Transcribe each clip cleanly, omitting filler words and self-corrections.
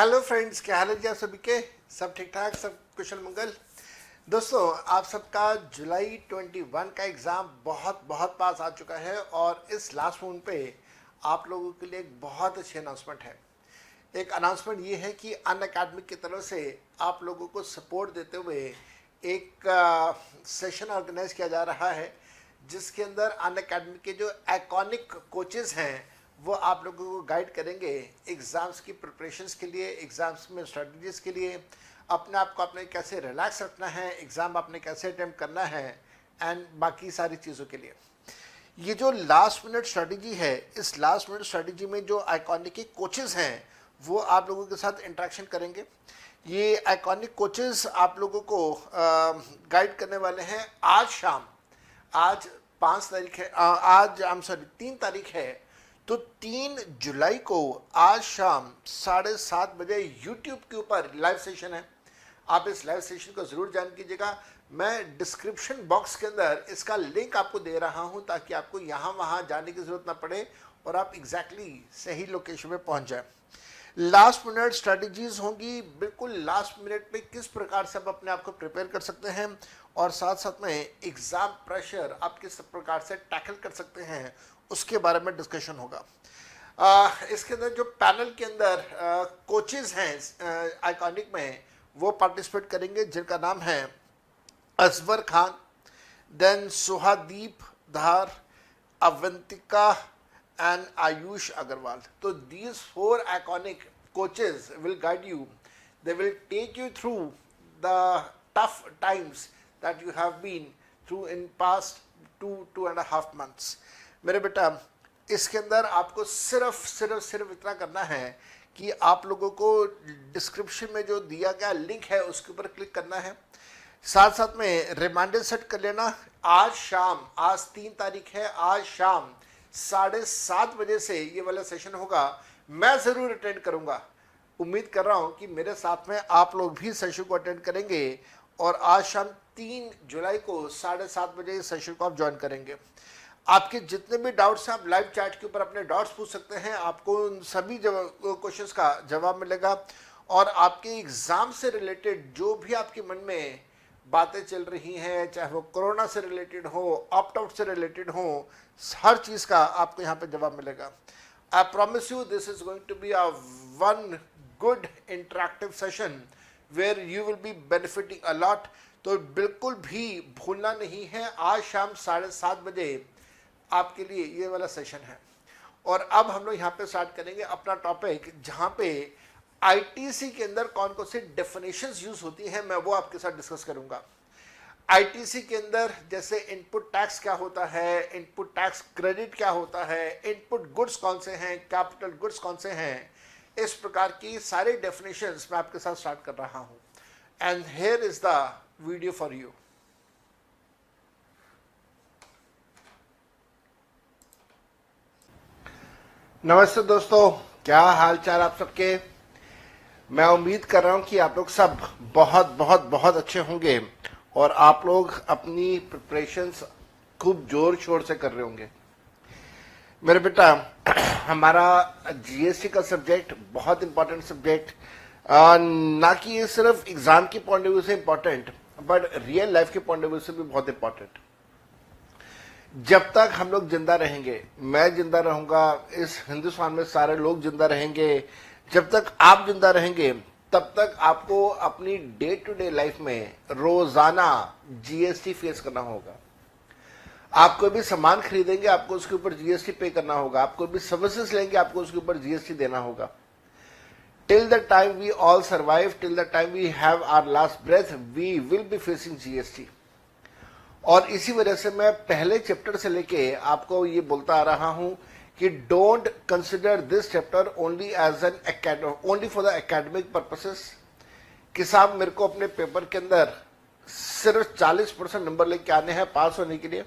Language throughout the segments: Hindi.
हेलो फ्रेंड्स, क्या हाल है जी आप सभी के? सब ठीक ठाक, सब कुशल मंगल। दोस्तों, आप सबका जुलाई 21 का एग्ज़ाम बहुत बहुत पास आ चुका है और इस लास्ट मोमेंट पे आप लोगों के लिए एक बहुत अच्छी अनाउंसमेंट है। एक अनाउंसमेंट ये है कि अन अकेडमी की तरफ से आप लोगों को सपोर्ट देते हुए एक सेशन ऑर्गेनाइज किया जा रहा है, जिसके अंदर अन अकेडमी के जो आइकॉनिक कोचेज़ हैं वो आप लोगों को गाइड करेंगे एग्ज़ाम्स की प्रिपरेशंस के लिए, एग्ज़ाम्स में स्ट्रेटजीज़ के लिए, अपने आप को आपने कैसे रिलैक्स रखना है, एग्ज़ाम आपने कैसे अटैम्प्ट करना है एंड बाकी सारी चीज़ों के लिए। ये जो लास्ट मिनट स्ट्रेटजी है, इस लास्ट मिनट स्ट्रेटजी में जो आइकॉनिक कोचेज़ हैं वो आप लोगों के साथ इंटरेक्शन करेंगे। ये आइकॉनिक कोचेज़ आप लोगों को गाइड करने वाले हैं आज शाम। आज 5 तारीख है, आज सॉरी 3 तारीख है, तो 3 जुलाई को आज शाम 7:30 बजे यूट्यूब के ऊपर लाइव सेशन है। आप इस लाइव सेशन को ज़रूर ज्वाइन कीजिएगा। मैं डिस्क्रिप्शन बॉक्स के अंदर इसका लिंक आपको दे रहा हूं ताकि आपको यहाँ वहाँ जाने की ज़रूरत ना पड़े और आप एग्जैक्टली सही लोकेशन में पहुँच जाए। लास्ट मिनट स्ट्रैटेजीज होंगी, बिल्कुल लास्ट मिनट पे किस प्रकार से आप अपने आप को प्रिपेयर कर सकते हैं और साथ साथ में एग्ज़ाम प्रेशर आप किस प्रकार से टैकल कर सकते हैं उसके बारे में डिस्कशन होगा। इसके अंदर जो पैनल के अंदर कोचेज़ हैं आइकॉनिक में, वो पार्टिसिपेट करेंगे, जिनका नाम है Ajwar Khan, then Suhadeep Dhar, Avantika and Ayush Agarwal. So these 4 iconic coaches will guide you. They will take you through the tough times that you have been through in past 2.5 months. मेरे बेटा, इसके अंदर आपको सिर्फ इतना करना है कि आप लोगों को डिस्क्रिप्शन में जो दिया गया लिंक है उसके ऊपर क्लिक करना है। साथ साथ में रिमाइंडर सेट कर लेना। आज शाम, आज 3 तारीख है, आज शाम 7:30 बजे से ये वाला सेशन होगा। मैं ज़रूर अटेंड करूँगा। उम्मीद कर रहा हूँ कि मेरे साथ में आप लोग भी सेशन को अटेंड करेंगे और आज शाम 3 जुलाई को 7:30 बजे इस सेशन को आप ज्वाइन करेंगे। आपके जितने भी डाउट्स हैं आप लाइव चैट के ऊपर अपने डाउट्स पूछ सकते हैं। आपको उन सभी क्वेश्चंस का जवाब मिलेगा और आपके एग्ज़ाम से रिलेटेड जो भी आपके मन में बातें चल रही हैं, चाहे वो कोरोना से रिलेटेड हो, ऑप्ट आउट से रिलेटेड हो, हर चीज़ का आपको यहाँ पे जवाब मिलेगा। I promise you this is going to be a one good interactive session where you will be benefiting a lot. तो बिल्कुल भी भूलना नहीं है, आज शाम 7:30 बजे आपके लिए ये वाला सेशन है। और अब हम लोग यहाँ पे स्टार्ट करेंगे अपना टॉपिक, जहाँ पे आईटीसी के अंदर कौन कौन सी डेफिनेशंस यूज होती हैं, मैं वो आपके साथ डिस्कस करूंगा। आईटीसी के अंदर जैसे इनपुट टैक्स क्या होता है, इनपुट टैक्स क्रेडिट क्या होता है, इनपुट गुड्स कौन से हैं, कैपिटल गुड्स कौन से हैं, इस प्रकार की सारी डेफिनेशंस मैं आपके साथ स्टार्ट कर रहा हूं। And here is the video for you. नमस्ते दोस्तों, क्या हाल चाल आप सबके। मैं उम्मीद कर रहा हूं कि आप लोग सब बहुत बहुत बहुत अच्छे होंगे और आप लोग अपनी प्रिपरेशंस खूब जोर शोर से कर रहे होंगे। मेरे बेटा, हमारा जीएसटी का सब्जेक्ट बहुत इंपॉर्टेंट सब्जेक्ट, ना कि ये सिर्फ एग्जाम की पॉइंट ऑफ व्यू से इंपॉर्टेंट, बट रियल लाइफ के पॉइंट ऑफ व्यू से भी बहुत इंपॉर्टेंट। जब तक हम लोग जिंदा रहेंगे, मैं जिंदा रहूंगा, इस हिंदुस्तान में सारे लोग जिंदा रहेंगे, जब तक आप जिंदा रहेंगे तब तक आपको अपनी डे टू डे लाइफ में रोजाना जीएसटी फेस करना होगा। आप कोई भी सामान खरीदेंगे, आपको उसके ऊपर जीएसटी पे करना होगा। आप कोई भी सर्विसेज लेंगे, आपको उसके ऊपर जीएसटी देना होगा। Till the time we all survive, till the time we have our last breath, we will be facing GST. और इसी वजह से मैं पहले चैप्टर से लेके आपको ये बोलता आ रहा हूं कि don't consider this chapter only as an only for the academic purposes कि साहब मेरे को अपने पेपर के अंदर सिर्फ 40% नंबर लेके आने हैं पास होने के लिए।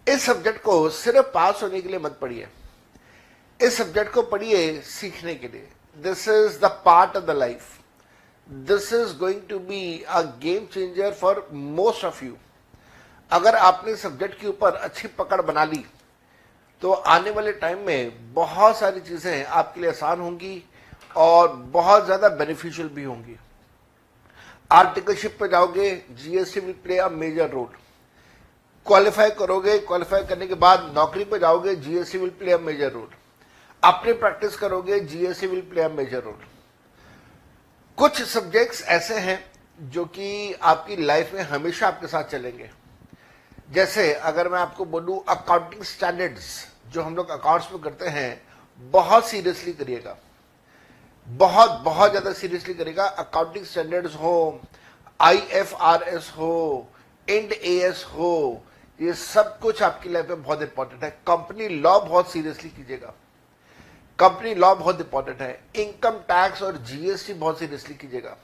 इस सब्जेक्ट को सिर्फ पास होने के लिए मत पढ़िए, इस सब्जेक्ट को पढ़िए सीखने के लिए। This is the part of the life, this is going to be a game changer for most of you. अगर आपने सब्जेक्ट के ऊपर अच्छी पकड़ बना ली तो आने वाले टाइम में बहुत सारी चीजें आपके लिए आसान होंगी। और बहुत ज्यादा बेनिफिशियल भी होंगी। आर्टिकलशिप पे जाओगे, GST will play a major role. Qualify करोगे, क्वालिफाई करने के बाद नौकरी पे जाओगे, GST will play a major role. अपनी प्रैक्टिस करोगे, GST will play a major role. कुछ सब्जेक्ट्स ऐसे हैं जो कि आपकी लाइफ में हमेशा आपके साथ चलेंगे। जैसे अगर मैं आपको बोलूं अकाउंटिंग स्टैंडर्ड्स, जो हम लोग अकाउंट्स में करते हैं, बहुत सीरियसली करिएगा, बहुत बहुत ज्यादा सीरियसली करेगा। अकाउंटिंग स्टैंडर्ड्स हो, आईएफआरएस हो, इंड एएस हो, ये सब कुछ आपकी लाइफ में बहुत इंपॉर्टेंट है। कंपनी लॉ बहुत सीरियसली कीजिएगा, कंपनी लॉ बहुत इंपॉर्टेंट है। इनकम टैक्स और जीएसटी बहुत सीरियसली कीजिएगा।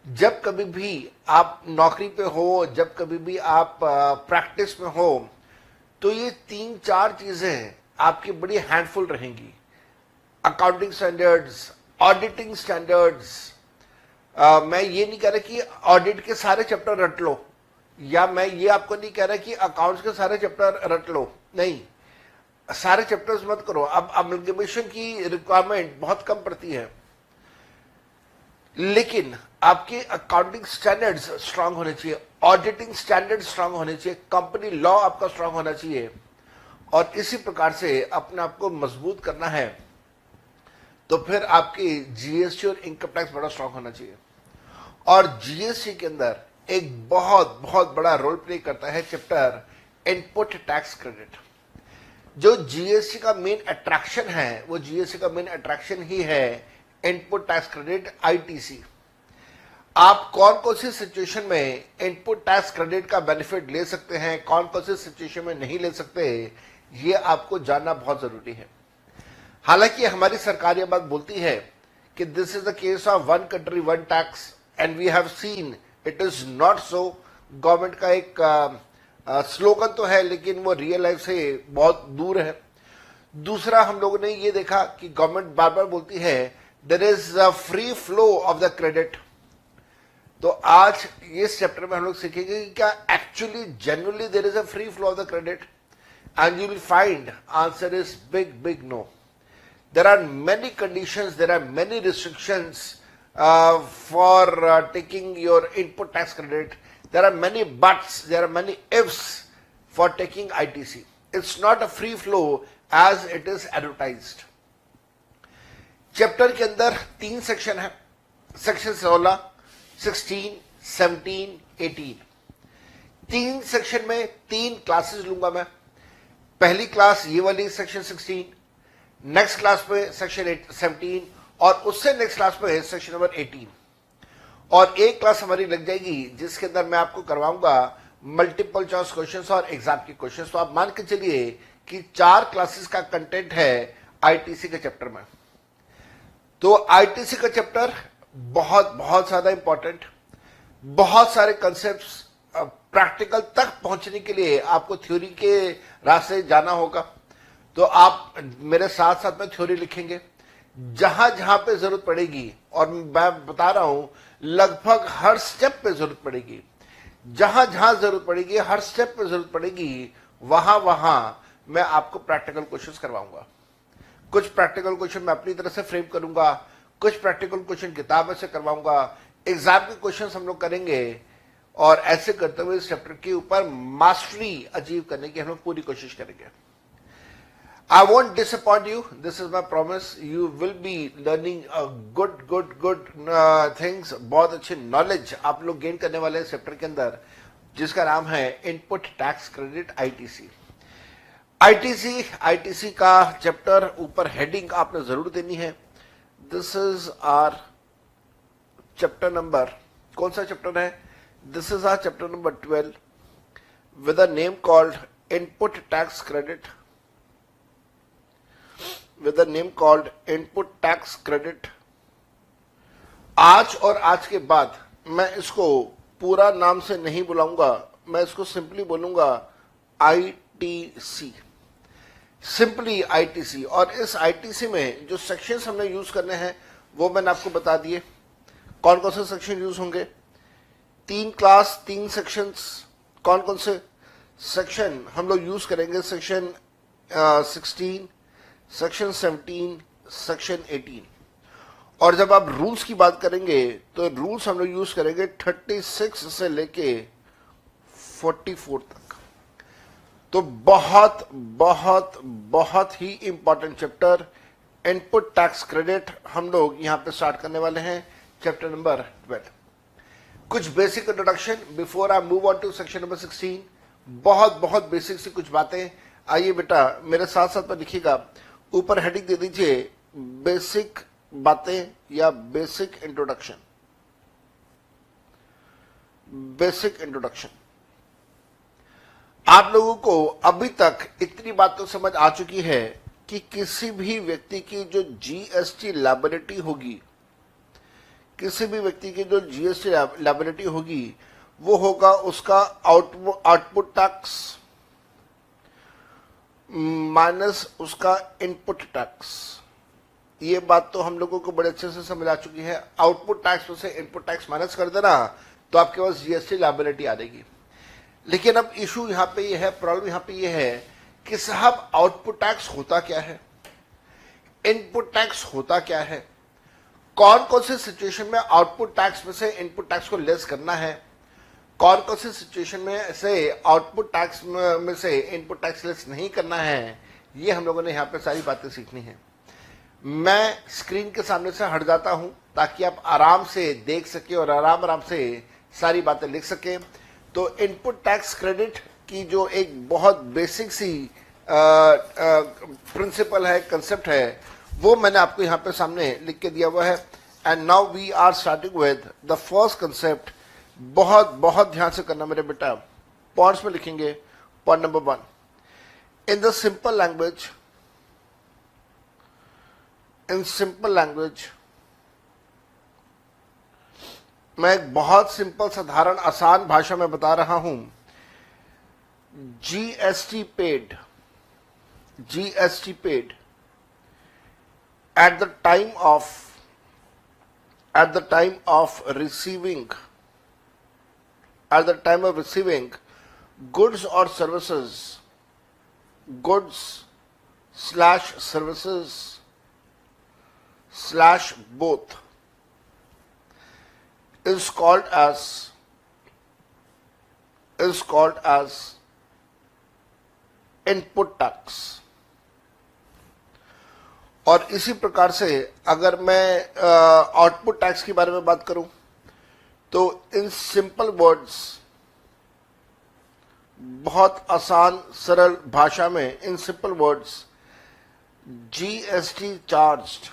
जब कभी भी आप नौकरी पे हो, जब कभी भी आप प्रैक्टिस में हो, तो ये 3-4 चीजें आपकी बड़ी हैंडफुल रहेंगी। Accounting standards, auditing standards. मैं ये नहीं कह रहा कि ऑडिट के सारे चैप्टर रट लो, या मैं ये आपको नहीं कह रहा कि अकाउंट्स के सारे चैप्टर रट लो, नहीं, सारे चैप्टर्स मत करो। अब अमलगमेशन की रिक्वायरमेंट बहुत कम पड़ती है, लेकिन आपके अकाउंटिंग स्टैंडर्ड्स स्ट्रांग होने चाहिए, ऑडिटिंग स्टैंडर्ड्स स्ट्रांग होने चाहिए, कंपनी लॉ आपका स्ट्रांग होना चाहिए। और इसी प्रकार से अपने आप को मजबूत करना है, तो फिर आपकी जीएसटी और इनकम टैक्स बड़ा स्ट्रांग होना चाहिए। और जीएसटी के अंदर एक बहुत बहुत बड़ा रोल प्ले करता है चैप्टर इनपुट टैक्स क्रेडिट। जो जीएसटी का मेन अट्रैक्शन है, वो जीएसटी का मेन अट्रैक्शन ही है इनपुट टैक्स क्रेडिट, आईटीसी। आप कौन कौन सी सिचुएशन में इनपुट टैक्स क्रेडिट का बेनिफिट ले सकते हैं, कौन कौन सी सिचुएशन में नहीं ले सकते, ये आपको जानना बहुत जरूरी है। हालांकि हमारी सरकार ये बात बोलती है कि this is the case of one country one tax, and we have seen it is not so. Government का एक स्लोगन तो है, लेकिन वो रियल लाइफ से बहुत दूर है। दूसरा, हम लोगों ने ये देखा कि गवर्नमेंट बार बार बोलती है there is a free flow of the credit. तो आज इस चैप्टर में हम लोग सीखेंगे कि क्या actually genuinely there is a free flow of the credit, and you will find answer is big big no. There are many conditions, there are many restrictions for taking your input tax credit. There are many buts, there are many ifs for taking ITC. It's not a free flow as it is advertised. Chapter के अंदर 3 सेक्शन है, सेक्शन 16, 16, 17, 18। 3 सेक्शन में 3 क्लासेस लूंगा मैं। पहली क्लास ये वाली सेक्शन 16, नेक्स्ट क्लास पे सेक्शन 17, और उससे नेक्स्ट क्लास पे सेक्शन नंबर 18। और एक क्लास हमारी लग जाएगी जिसके अंदर मैं आपको करवाऊंगा मल्टीपल चॉइस क्वेश्चंस और एग्जाम के क्वेश्चंस। तो आप मान के चलिए कि 4 क्लासेस का कंटेंट है आईटीसी के चैप्टर में। तो आईटीसी का चैप्टर बहुत बहुत ज्यादा इंपॉर्टेंट, बहुत सारे कंसेप्ट्स प्रैक्टिकल तक पहुंचने के लिए आपको थ्योरी के रास्ते जाना होगा। तो आप मेरे साथ साथ में थ्योरी लिखेंगे, जहां जहां पे जरूरत पड़ेगी, और मैं बता रहा हूं लगभग हर स्टेप पे जरूरत पड़ेगी, जहां जहां जरूरत पड़ेगी, हर स्टेप पे जरूरत पड़ेगी, वहां वहां मैं आपको प्रैक्टिकल क्वेश्चंस करवाऊंगा। कुछ प्रैक्टिकल क्वेश्चन मैं अपनी तरह से फ्रेम करूंगा, कुछ प्रैक्टिकल क्वेश्चन किताब में से करवाऊंगा, एग्जाम के क्वेश्चन हम लोग करेंगे, और ऐसे करते हुए इस चैप्टर के ऊपर मास्टरी अचीव करने की हम लोग पूरी कोशिश करेंगे। I won't disappoint you. This is my promise. You will be learning a good things. बहुत अच्छे नॉलेज आप लोग गेन करने वाले हैं चैप्टर के अंदर, जिसका नाम है input tax credit, ITC. ITC का चैप्टर ऊपर हेडिंग आपने जरूर देनी है। This is our chapter number, कौन सा चैप्टर है? This is our chapter number 12 with a name called input tax credit, with a name called input tax credit। आज और आज के बाद मैं इसको पूरा नाम से नहीं बुलाऊंगा, मैं इसको सिंपली बोलूंगा आईटीसी, सिंपली आईटीसी। और इस आईटीसी में जो सेक्शंस हमने यूज करने हैं वो मैंने आपको बता दिए। कौन कौन से सेक्शन यूज होंगे? 3 क्लास 3 सेक्शंस। कौन कौन से सेक्शन हम लोग यूज करेंगे? Section 16, section 17, section 18। और जब आप रूल्स की बात करेंगे तो रूल्स हम लोग यूज करेंगे 36 से लेके 44 तक। तो बहुत बहुत बहुत ही important chapter input tax credit हम लोग यहां पे स्टार्ट करने वाले हैं, चैप्टर नंबर 12। कुछ basic introduction before I move on to section number 16। बहुत बहुत बेसिक सी कुछ बातें। आइए बेटा मेरे साथ साथ में लिखिएगा, ऊपर हेडिंग दे दीजिए बेसिक बातें या बेसिक इंट्रोडक्शन। Basic introduction. आप लोगों को अभी तक इतनी बात तो समझ आ चुकी है कि किसी भी व्यक्ति की जो जीएसटी लायबिलिटी होगी, किसी भी व्यक्ति की जो जीएसटी लायबिलिटी होगी वो होगा उसका आउटपुट टैक्स माइनस उसका इनपुट टैक्स। ये बात तो हम लोगों को बड़े अच्छे से समझ आ चुकी है। आउटपुट टैक्स में से इनपुट टैक्स माइनस कर देना तो आपके पास जीएसटी लायबिलिटी आ जाएगी। लेकिन अब इशू यहां पे ये है, प्रॉब्लम यहां पे ये है कि साहब आउटपुट टैक्स होता क्या है, इनपुट टैक्स होता क्या है, कौन कौन से सिचुएशन में आउटपुट टैक्स में से इनपुट टैक्स को लेस करना है, कौन कौन से सिचुएशन में से आउटपुट टैक्स में से इनपुट टैक्स लेस नहीं करना है, ये हम लोगों ने यहाँ पे सारी बातें सीखनी है। मैं स्क्रीन के सामने से हट जाता हूं ताकि आप आराम से देख सके और आराम से सारी बातें लिख सके। तो इनपुट टैक्स क्रेडिट की जो एक बहुत बेसिक सी प्रिंसिपल है, कंसेप्ट है, वो मैंने आपको यहाँ पे सामने लिख के दिया हुआ है। And now we are starting with the first concept. बहुत बहुत ध्यान से करना मेरे बेटा, पॉइंट्स में लिखेंगे। Point number 1, in the simple language, in simple language, मैं एक बहुत सिंपल साधारण आसान भाषा में बता रहा हूं। GST paid at the time of receiving goods or services, goods slash services slash both, is called as input tax। और इसी प्रकार से अगर मैं आउटपुट टैक्स के बारे में बात करूं तो इन सिंपल वर्ड्स, बहुत आसान सरल भाषा में, in simple words, GST charged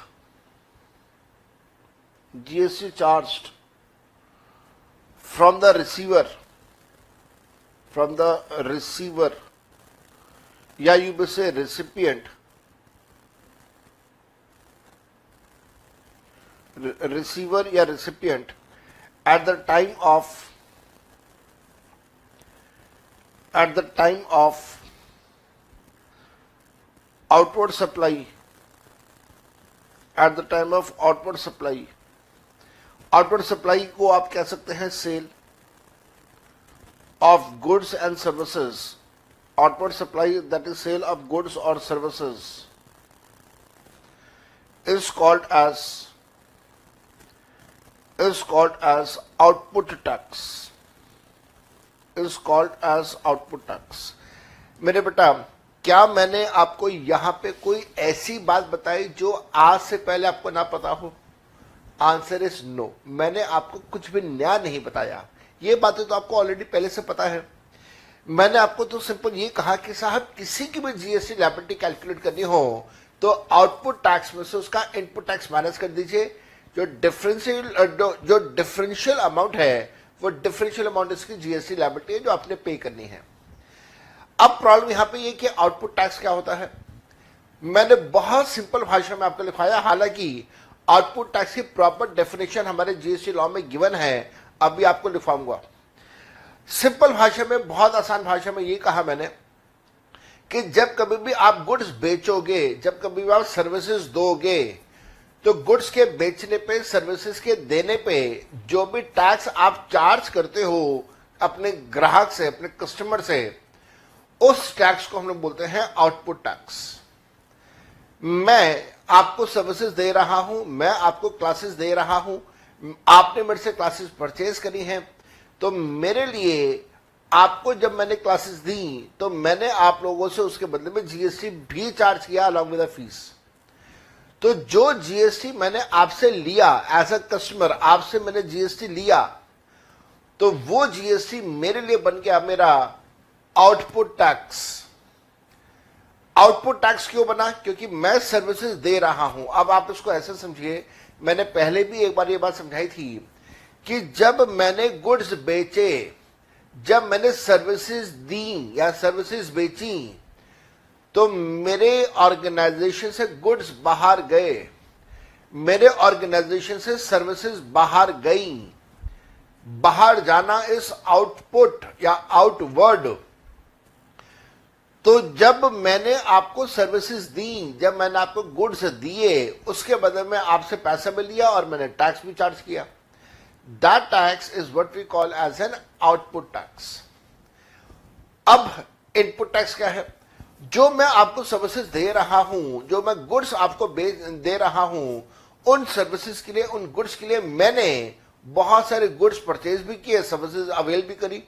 from the receiver या यू मे से रेसिपिएंट, receiver या recipient at the time of outward supply, at the time of outward supply को आप कह सकते हैं cell of goods and services, outward supply that is sale of goods or services is called as output tax, मेरे बेटा क्या मैंने आपको यहां पे कोई ऐसी बात बताई जो आज से पहले आपको ना पता हो? Answer is no. मैंने आपको कुछ भी नया नहीं बताया, ये बातें तो आपको ऑलरेडी पहले से पता है। मैंने आपको तो सिंपल ये कहा कि साहब किसी की भी जीएसटी लायबिलिटी कैलकुलेट करनी हो तो आउटपुट टैक्स में से उसका इनपुट टैक्स माइनस कर दीजिए। जो डिफरेंशियल अमाउंट है वो डिफरेंशियल अमाउंट इसकी जीएसटी लायबिलिटी है जो आपने पे करनी है। अब प्रॉब्लम यहां पे ये कि आउटपुट टैक्स क्या होता है, मैंने बहुत सिंपल भाषा में आपको लिखाया। हालांकि आउटपुट टैक्स की प्रॉपर डेफिनेशन हमारे जीएसटी लॉ में गिवन है, अभी आपको लिखाऊंगा। सिंपल भाषा में, बहुत आसान भाषा में ये कहा मैंने कि जब कभी भी आप गुड्स बेचोगे, जब कभी भी आप सर्विसेज दोगे, तो गुड्स के बेचने पे, सर्विसेज के देने पे जो भी टैक्स आप चार्ज करते हो अपने ग्राहक से, अपने कस्टमर से, उस टैक्स को हम लोग बोलते हैं आउटपुट टैक्स। मैं आपको सर्विसेज दे रहा हूं, मैं आपको क्लासेस दे रहा हूं, आपने मेरे से क्लासेस परचेज करी हैं, तो मेरे लिए आपको जब मैंने क्लासेस दी तो मैंने आप लोगों से उसके बदले में जीएसटी भी चार्ज किया अलॉन्ग विद द फीस। तो जो जीएसटी मैंने आपसे लिया एज अ कस्टमर, आपसे मैंने जीएसटी लिया, तो वो जीएसटी मेरे लिए बन गया मेरा आउटपुट टैक्स। आउटपुट टैक्स क्यों बना? क्योंकि मैं सर्विसेज दे रहा हूं। अब आप इसको ऐसे समझिए, मैंने पहले भी एक बार ये बात समझाई थी कि जब मैंने गुड्स बेचे, जब मैंने सर्विसेज दी या सर्विसेज बेची, तो मेरे ऑर्गेनाइजेशन से गुड्स बाहर गए, मेरे ऑर्गेनाइजेशन से सर्विसेज बाहर गई। बाहर जाना इस आउटपुट या आउटवर्ड। तो जब मैंने आपको सर्विसेज दी, जब मैंने आपको गुड्स दिए, उसके बदले में आपसे पैसा भी लिया और मैंने टैक्स भी चार्ज किया। That tax is what we call as an output tax. अब इनपुट टैक्स क्या है? जो मैं आपको सर्विसेज दे रहा हूं, जो मैं गुड्स आपको दे रहा हूं, उन सर्विसेज के लिए, उन गुड्स के लिए मैंने बहुत सारे गुड्स परचेज भी किए, सर्विसेज अवेल भी करी।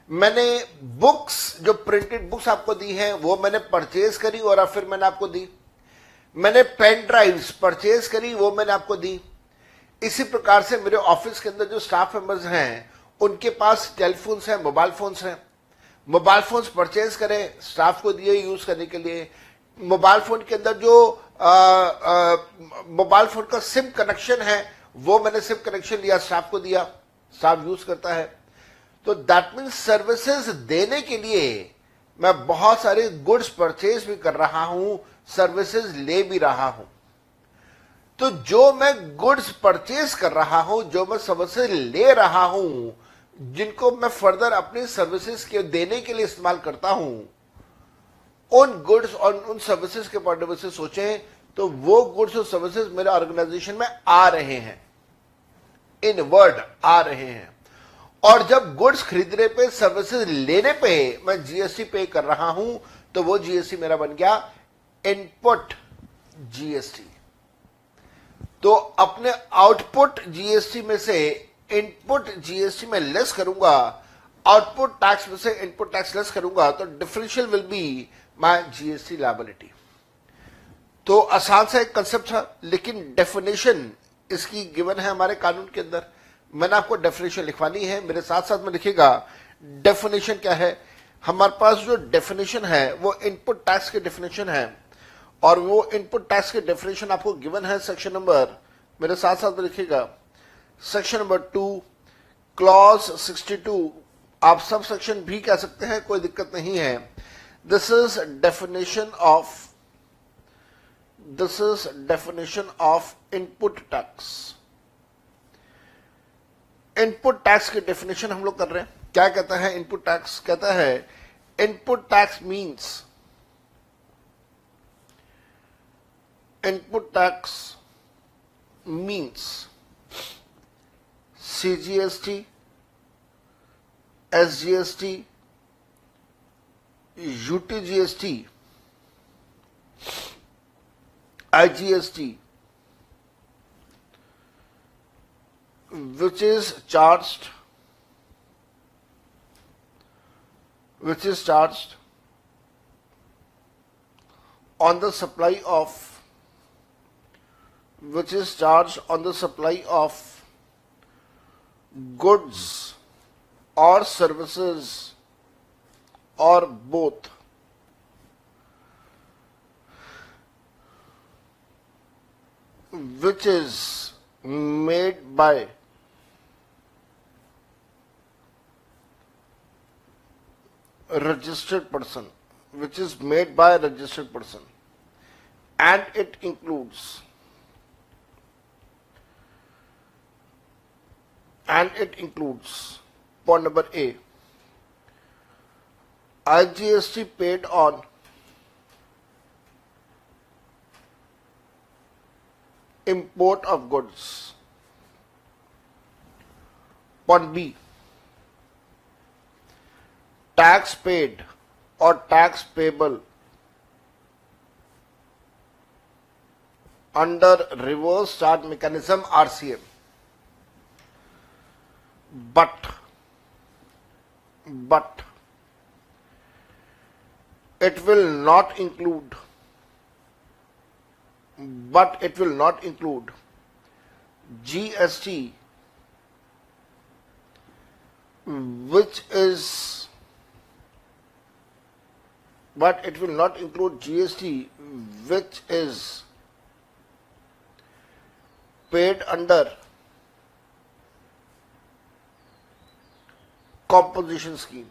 मैंने बुक्स, जो प्रिंटेड बुक्स आपको दी हैं, वो मैंने परचेज करी और फिर मैंने आपको दी। मैंने पेन ड्राइव्स परचेज करी, वो मैंने आपको दी। इसी प्रकार से मेरे ऑफिस के अंदर जो स्टाफ मेंबर्स हैं, उनके पास टेलीफोन्स हैं, मोबाइल फोन्स हैं। मोबाइल फोन्स परचेज करें, स्टाफ को दिए यूज करने के लिए। मोबाइल फोन के अंदर जो मोबाइल फोन का सिम कनेक्शन है, वो मैंने सिम कनेक्शन लिया, स्टाफ को दिया, स्टाफ यूज करता है। तो दैट मीन्स सर्विसेज देने के लिए मैं बहुत सारे गुड्स परचेज भी कर रहा हूं, सर्विसेज ले भी रहा हूं। तो जो मैं गुड्स परचेज कर रहा हूं, जो मैं सर्विसेज ले रहा हूं, जिनको मैं फर्दर अपनी सर्विसेज के देने के लिए इस्तेमाल करता हूं, उन गुड्स और उन सर्विसेज के पॉइंट ऑफ व्यू से सोचें तो वो गुड्स और सर्विसेज मेरे ऑर्गेनाइजेशन में आ रहे हैं, इन वर्ड आ रहे हैं। और जब गुड्स खरीदने पे, सर्विसेज लेने पे मैं जीएसटी पे कर रहा हूं, तो वो जीएसटी मेरा बन गया इनपुट जीएसटी। तो अपने आउटपुट जीएसटी में से इनपुट जीएसटी में लेस करूंगा, आउटपुट टैक्स में से इनपुट टैक्स लेस करूंगा, तो differential will be my GST liability. तो आसान सा एक कंसेप्ट था, लेकिन डेफिनेशन इसकी गिवन है हमारे कानून के अंदर। मैंने आपको डेफिनेशन लिखवानी है, मेरे साथ साथ में लिखिएगा डेफिनेशन क्या है। हमारे पास जो डेफिनेशन है वो इनपुट टैक्स की डेफिनेशन है, और वो इनपुट टैक्स की डेफिनेशन आपको गिवन है सेक्शन नंबर, मेरे साथ साथ में लिखिएगा, सेक्शन नंबर 2 क्लॉज 62। आप सब सेक्शन भी कह सकते हैं, कोई दिक्कत नहीं है। This is definition of input tax. Input tax की डेफिनेशन हम लोग कर रहे हैं। क्या कहता है इनपुट टैक्स? कहता है input tax means, input tax means CGST, SGST, UTGST, IGST, which is charged on the supply of goods or services or both, which is made by a registered person, and it includes point number A, IGST paid on import of goods. Point B, tax paid or tax payable under reverse charge mechanism RCM, but it will not include GST, which is paid under composition scheme,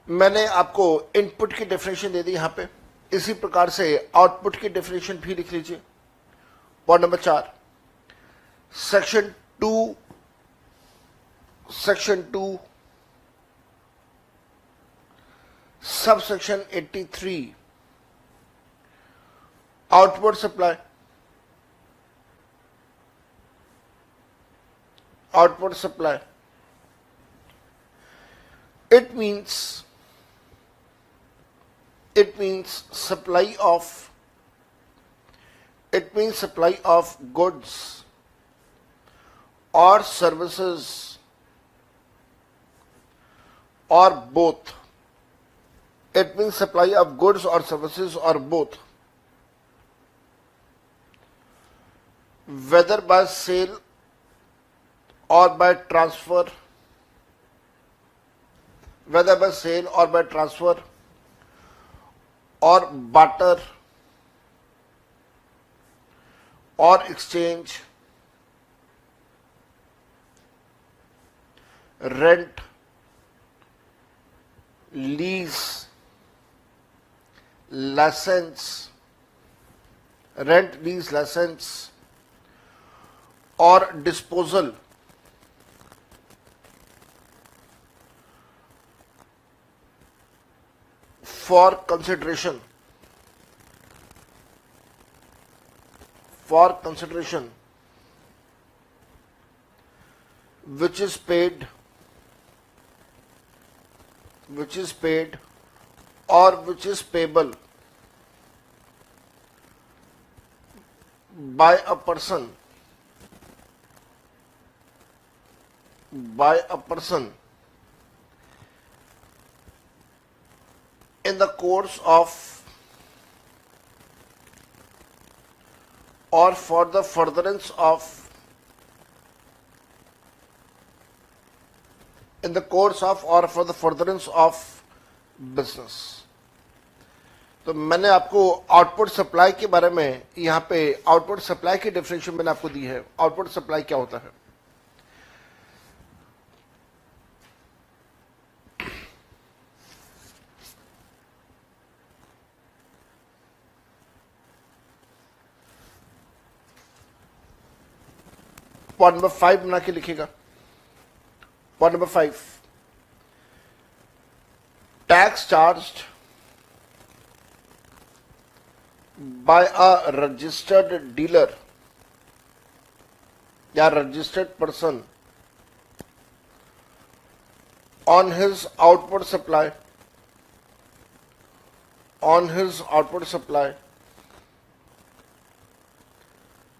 मैंने आपको इनपुट की डेफिनेशन दे दी यहां पे, इसी प्रकार से आउटपुट की डेफिनेशन भी लिख लीजिए। Point number 4, section 2 subsection 83 output supply, it means supply of goods or services or both. It means supply of goods or services or both, whether by sale or by transfer, or barter or exchange, rent, lease, license, or disposal for consideration, which is paid or which is payable by a person in the course of or for the furtherance of business। तो मैंने आपको आउटपुट सप्लाई के बारे में, यहां पे आउटपुट सप्लाई की डेफिनेशन मैंने आपको दी है। आउटपुट सप्लाई क्या होता है? पॉइंट नंबर 5 बना के लिखिएगा। Point number 5, tax charged by a registered dealer या registered person on his output supply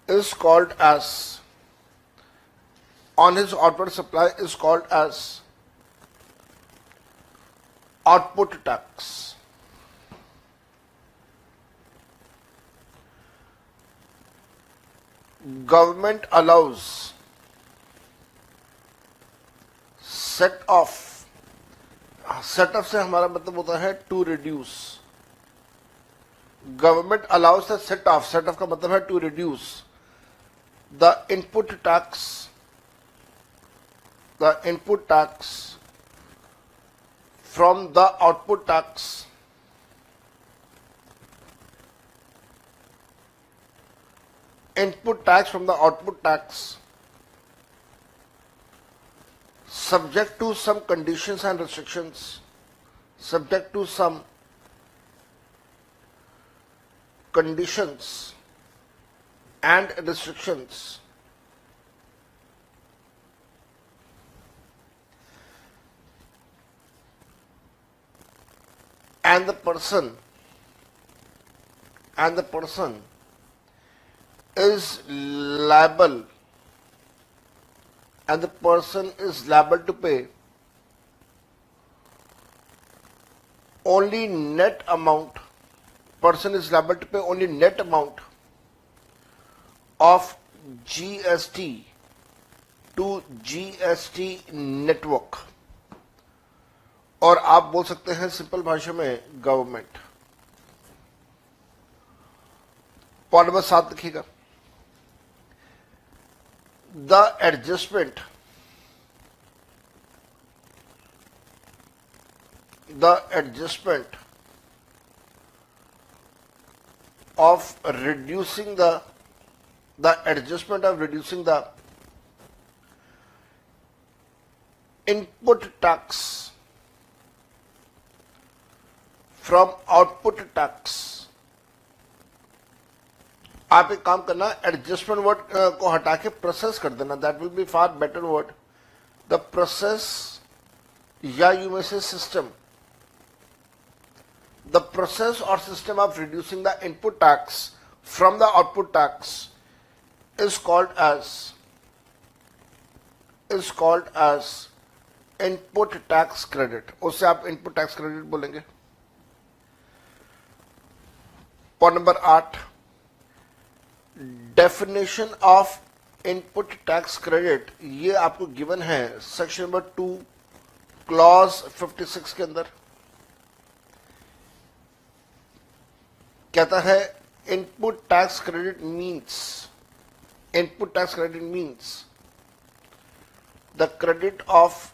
is called as output tax। Government allows set off से हमारा मतलब होता है to reduce. Government allows the set off का मतलब है to reduce the input tax from the output tax from the output tax, subject to some conditions and restrictions, and the person is liable to pay only net amount of GST to GST network, और आप बोल सकते हैं सिंपल भाषा में गवर्नमेंट। पॉइंट नंबर 7 लिखिएगा, the adjustment of reducing the input tax from output tax। आप एक काम करना, एडजस्टमेंट वर्ड को हटा के प्रोसेस कर देना, that will B far better word. The process, या यू मे से सिस्टम, द प्रोसेस और system of reducing the input tax from the output tax is called as input tax credit। उससे आप input tax credit बोलेंगे। Point number 8, definition of input tax credit, ये आपको गिवन है सेक्शन नंबर 2 क्लॉज 56 के अंदर। कहता है input tax credit means the credit of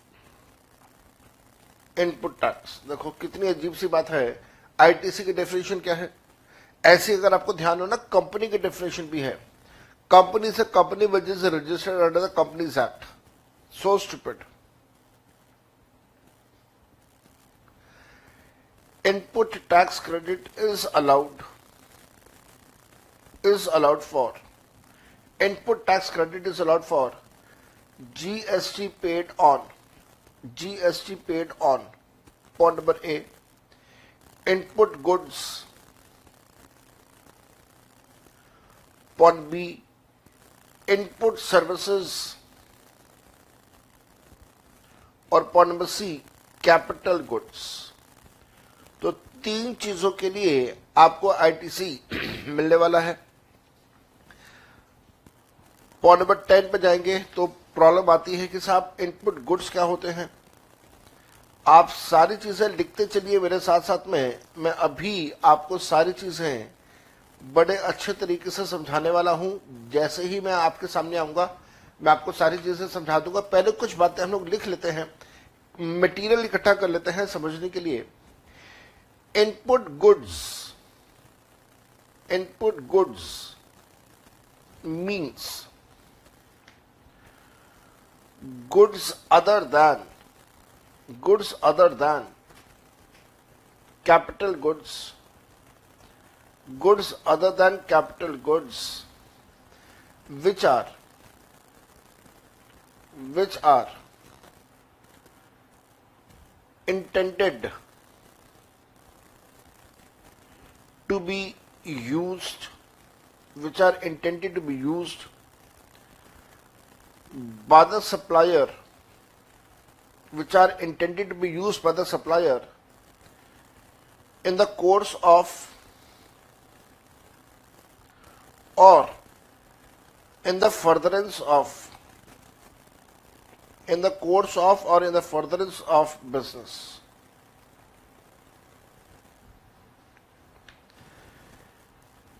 input tax. देखो कितनी अजीब सी बात है, आईटीसी की डेफिनेशन क्या है? ऐसी अगर आपको ध्यान हो ना, कंपनी की डेफिनेशन भी है, कंपनी से कंपनी वजह से registered under the companies act. So stupid. Input tax credit is allowed for GST paid on point number A, input goods, point B, input services, और point number C, capital goods। तो 3 चीजों के लिए आपको आईटीसी मिलने वाला है। पॉइंट नंबर 10 पे जाएंगे तो प्रॉब्लम आती है कि साहब इनपुट गुड्स क्या होते हैं। आप सारी चीजें लिखते चलिए मेरे साथ साथ में, मैं अभी आपको सारी चीजें बड़े अच्छे तरीके से समझाने वाला हूं। जैसे ही मैं आपके सामने आऊंगा मैं आपको सारी चीजें समझा दूंगा। पहले कुछ बातें हम लोग लिख लेते हैं, मटेरियल इकट्ठा कर लेते हैं समझने के लिए। Input goods means goods other than capital goods, which are intended to be used by the supplier, in the course of or in the furtherance of business।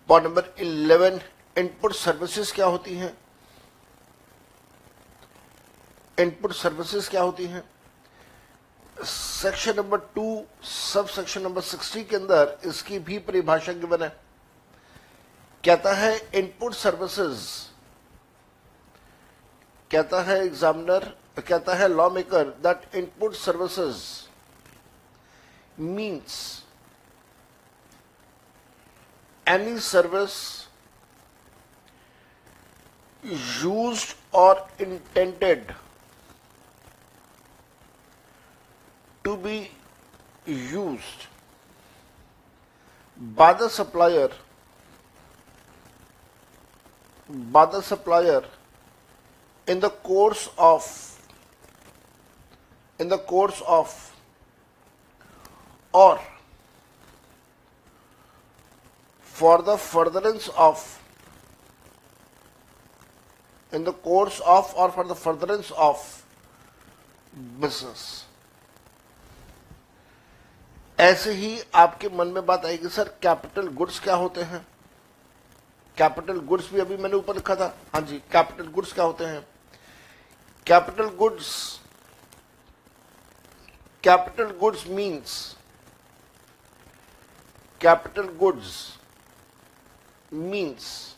Point number 11, input services क्या होती हैं? Section number 2 sub section number 60 के अंदर इसकी भी परिभाषा गिवन है। कहता है इनपुट सर्विसेज, कहता है एग्जामिनर, कहता है law maker that input services means any service used or intended to be used by the supplier in the course of or for the furtherance of in the course of or for the furtherance of business। ऐसे ही आपके मन में बात आएगी सर कैपिटल गुड्स क्या होते हैं। कैपिटल गुड्स भी अभी मैंने ऊपर लिखा था, हाँ जी, कैपिटल गुड्स क्या होते हैं। Capital goods means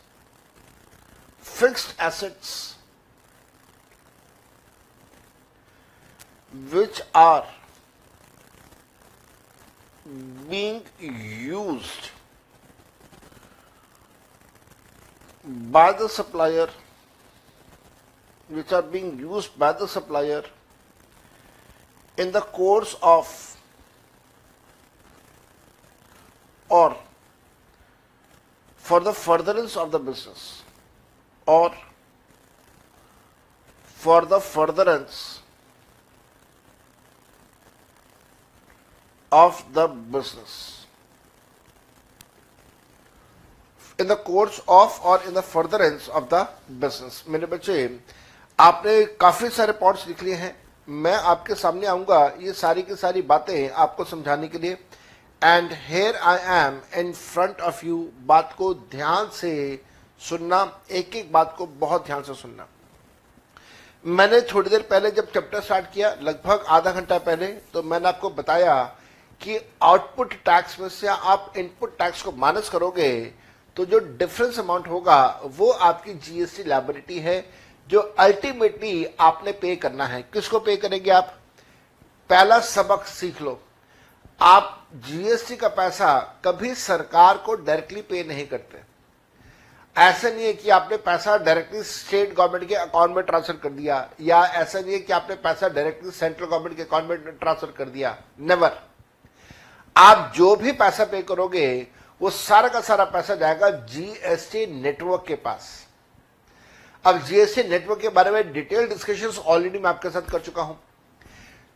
fixed assets which are being used by the supplier in the course of or for the furtherance of the business or for the furtherance of the business in the course of or in the furtherance of the business। मेरे बच्चे आपने काफी सारे पॉइंट्स लिख लिए हैं, मैं आपके सामने आऊंगा ये सारी की सारी बातें आपको समझाने के लिए। And here I am in front of you. बात को ध्यान से सुनना, एक एक बात को बहुत ध्यान से सुनना। मैंने थोड़ी देर पहले जब चैप्टर स्टार्ट किया, लगभग आधा घंटा पहले, तो मैंने आपको बताया कि आउटपुट टैक्स में से आप इनपुट टैक्स को माइनस करोगे तो जो डिफरेंस अमाउंट होगा वो आपकी जीएसटी लायबिलिटी है, जो अल्टीमेटली आपने पे करना है। किसको पे करेंगे आप? पहला सबक सीख लो, आप जीएसटी का पैसा कभी सरकार को डायरेक्टली पे नहीं करते। ऐसा नहीं है कि आपने पैसा डायरेक्टली स्टेट गवर्नमेंट के अकाउंट में ट्रांसफर कर दिया, या ऐसा नहीं है कि आपने पैसा डायरेक्टली सेंट्रल गवर्नमेंट के अकाउंट में ट्रांसफर कर दिया। नेवर। आप जो भी पैसा पे करोगे वो सारा का सारा पैसा जाएगा जीएसटी नेटवर्क के पास। अब जीएसटी नेटवर्क के बारे में डिटेल डिस्कशंस ऑलरेडी मैं आपके साथ कर चुका हूं।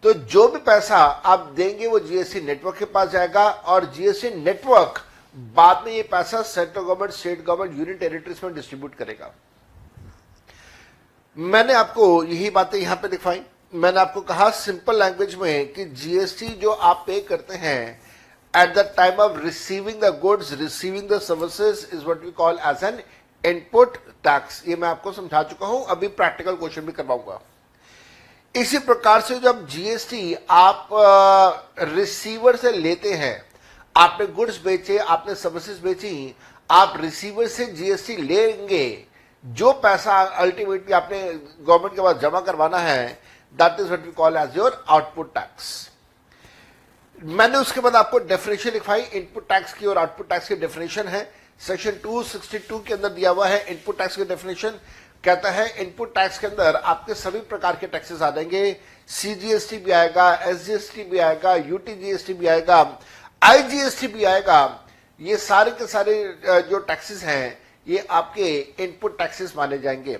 तो जो भी पैसा आप देंगे वो जीएसटी नेटवर्क के पास जाएगा, और जीएसटी नेटवर्क बाद में ये पैसा central government, state government, union territories में डिस्ट्रीब्यूट करेगा। मैंने आपको यही बातें यहां पे दिखाई। मैंने आपको कहा सिंपल लैंग्वेज में कि जीएसटी जो आप पे करते हैं at the time of receiving the goods, receiving the services, is what we call as an input tax. ये मैं आपको समझा चुका हूं, अभी प्रैक्टिकल क्वेश्चन भी करवाऊंगा। इसी प्रकार से जब जीएसटी आप रिसीवर से लेते हैं, आपने गुड्स बेचे, आपने सर्विसेज बेची, आप रिसीवर से जीएसटी लेंगे, जो पैसा अल्टीमेटली आपने गवर्नमेंट के पास जमा करवाना है, that is what we call as your output tax. मैंने उसके बाद आपको डेफिनेशन लिखवाई इनपुट टैक्स की, और आउटपुट टैक्स की डेफिनेशन है सेक्शन 262 के अंदर दिया हुआ है। इनपुट टैक्स की डेफिनेशन कहता है इनपुट टैक्स के अंदर आपके सभी प्रकार के टैक्सेस आ जाएंगे। सीजीएसटी भी आएगा, एसजीएसटी भी आएगा, यूटीजीएसटी भी आएगा, आईजीएसटी भी आएगा। ये सारे के सारे जो टैक्सेस हैं ये आपके इनपुट टैक्सेस माने जाएंगे।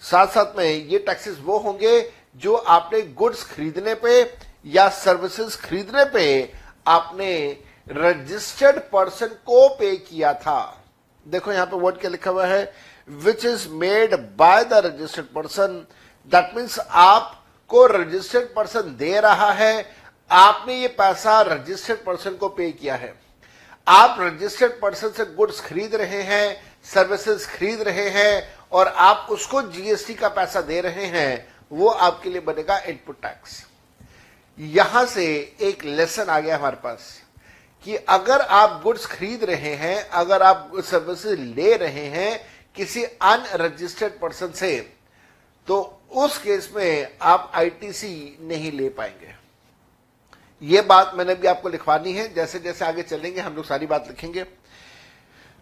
साथ साथ में ये टैक्सेस वो होंगे जो आपने गुड्स खरीदने पे या सर्विसेज खरीदने पे आपने रजिस्टर्ड पर्सन को पे किया था। देखो यहां पे वर्ड क्या लिखा हुआ है, which is made by the registered person. That means आपको रजिस्टर्ड पर्सन दे रहा है, आपने ये पैसा रजिस्टर्ड पर्सन को पे किया है। आप रजिस्टर्ड पर्सन से गुड्स खरीद रहे हैं, सर्विसेज खरीद रहे हैं, और आप उसको जीएसटी का पैसा दे रहे हैं, वो आपके लिए बनेगा इनपुट टैक्स। यहां से एक लेसन आ गया हमारे पास कि अगर आप गुड्स खरीद रहे हैं, अगर आप सर्विसेज ले रहे हैं किसी अनरजिस्टर्ड पर्सन से, तो उस केस में आप आईटीसी नहीं ले पाएंगे। ये बात मैंने भी आपको लिखवानी है, जैसे जैसे आगे चलेंगे हम लोग सारी बात लिखेंगे।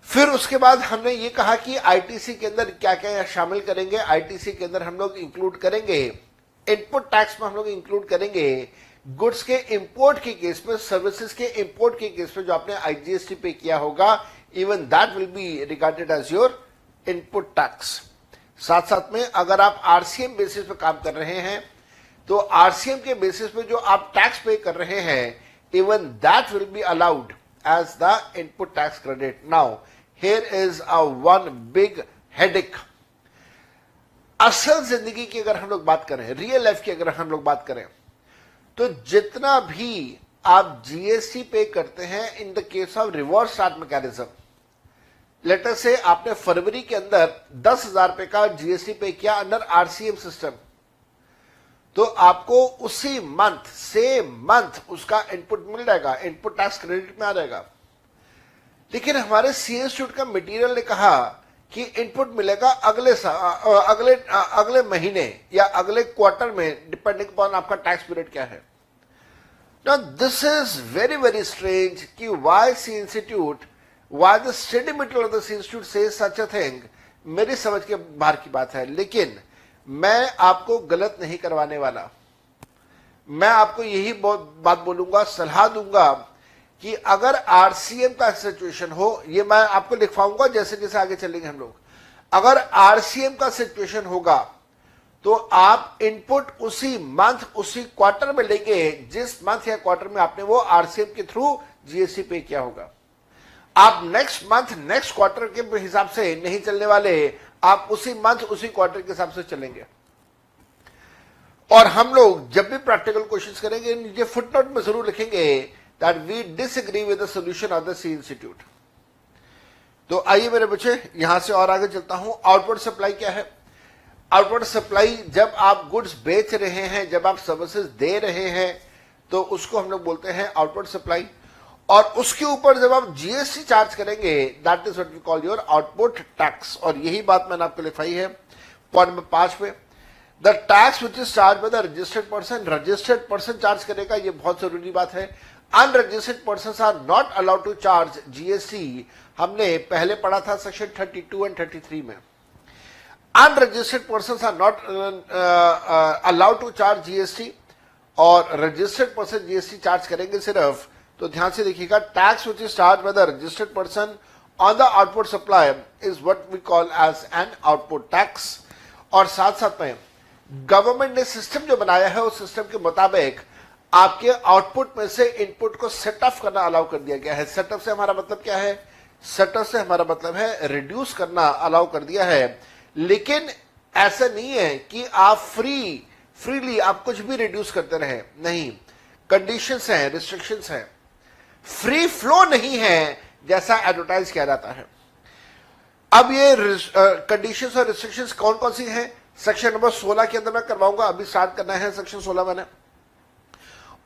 फिर उसके बाद हमने ये कहा कि आईटीसी के अंदर क्या क्या शामिल करेंगे। आईटीसी के अंदर हम लोग इंक्लूड करेंगे, इनपुट टैक्स में हम लोग इंक्लूड करेंगे गुड्स के इंपोर्ट के केस में, सर्विसेज के इंपोर्ट के केस में जो आपने आईजीएसटी पे किया होगा, even that will be regarded as your input tax. साथ साथ में अगर आप आरसीएम बेसिस पे काम कर रहे हैं तो आरसीएम के बेसिस पे जो आप टैक्स पे कर रहे हैं, even that will be allowed as the input tax credit. Now here is a one big headache. असल जिंदगी की अगर हम लोग बात करें, रियल लाइफ की अगर हम लोग बात करें, तो जितना भी आप जीएसटी पे करते हैं in the case of reverse start mechanism, later से आपने फरवरी के अंदर 10,000 रुपए का जीएसटी पे किया अंडर आरसीएम सिस्टम, तो आपको उसी मंथ, सेम मंथ उसका इनपुट मिल जाएगा, इनपुट टैक्स क्रेडिट में आ जाएगा। लेकिन हमारे सी इंस्टीट्यूट का मटेरियल ने कहा कि इनपुट मिलेगा अगले महीने या अगले क्वार्टर में, डिपेंडिंग अपॉन आपका टैक्स पीरियड क्या है। Now this is very very strange कि why C institute, why the study material of the C institute says such a thing, मेरी समझ के बाहर की बात है। लेकिन मैं आपको गलत नहीं करवाने वाला, मैं आपको यही बात बोलूंगा, सलाह दूंगा कि अगर आरसीएम का सिचुएशन हो, ये मैं आपको लिखवाऊंगा जैसे जैसे आगे चलेंगे हम लोग, अगर आरसीएम का सिचुएशन होगा तो आप इनपुट उसी मंथ, उसी क्वार्टर में लेंगे जिस मंथ या क्वार्टर में आपने वो आरसीएम के थ्रू जीएसटी पे किया होगा। आप नेक्स्ट मंथ, नेक्स्ट क्वार्टर के हिसाब से नहीं चलने वाले, आप उसी मंथ, उसी क्वार्टर के हिसाब से चलेंगे। और हम लोग जब भी प्रैक्टिकल क्वेश्चंस करेंगे, नीचे फुटनोट में जरूर लिखेंगे that we disagree with the solution of the C Institute। तो आइए मेरे बच्चे यहां से और आगे चलता हूं। आउटवर्ड सप्लाई क्या है? आउटवर्ड सप्लाई जब आप गुड्स बेच रहे हैं, जब आप सर्विसेज दे रहे हैं, तो उसको हम लोग बोलते हैं आउटवर्ड सप्लाई। और उसके ऊपर जब आप जीएसटी चार्ज करेंगे, that is what we call your output tax. और यही बात मैंने आपको लिखाई है पॉइंट नंबर 5 पे। The tax which is charge by the registered person, registered person charge करेगा, ये बहुत जरूरी बात है। Unregistered person are not allowed to charge GST, हमने पहले पढ़ा था सेक्शन 32 एंड 33 में। Unregistered person are not allowed to charge GST, और रजिस्टर्ड पर्सन जीएसटी चार्ज करेंगे सिर्फ। तो ध्यान से देखिएगा, tax which is charge by the registered person on the output supply is what we call as an output tax. और साथ साथ में गवर्नमेंट ने सिस्टम जो बनाया है, उस सिस्टम के मुताबिक आपके आउटपुट में से इनपुट को सेट ऑफ करना अलाउ कर दिया गया है। सेटअप से हमारा मतलब क्या है? सेटअप से हमारा मतलब है रिड्यूस करना अलाउ कर दिया है। लेकिन ऐसा नहीं है कि आप फ्रीली आप कुछ भी रिड्यूस करते रहे, नहीं, कंडीशंस हैं, रिस्ट्रिक्शंस हैं, फ्री फ्लो नहीं है जैसा एडवर्टाइज किया जाता है। अब ये कंडीशंस और रिस्ट्रिक्शंस कौन कौन सी हैं, सेक्शन नंबर 16 के अंदर मैं करवाऊंगा। अभी स्टार्ट करना है सेक्शन 16 मैंने।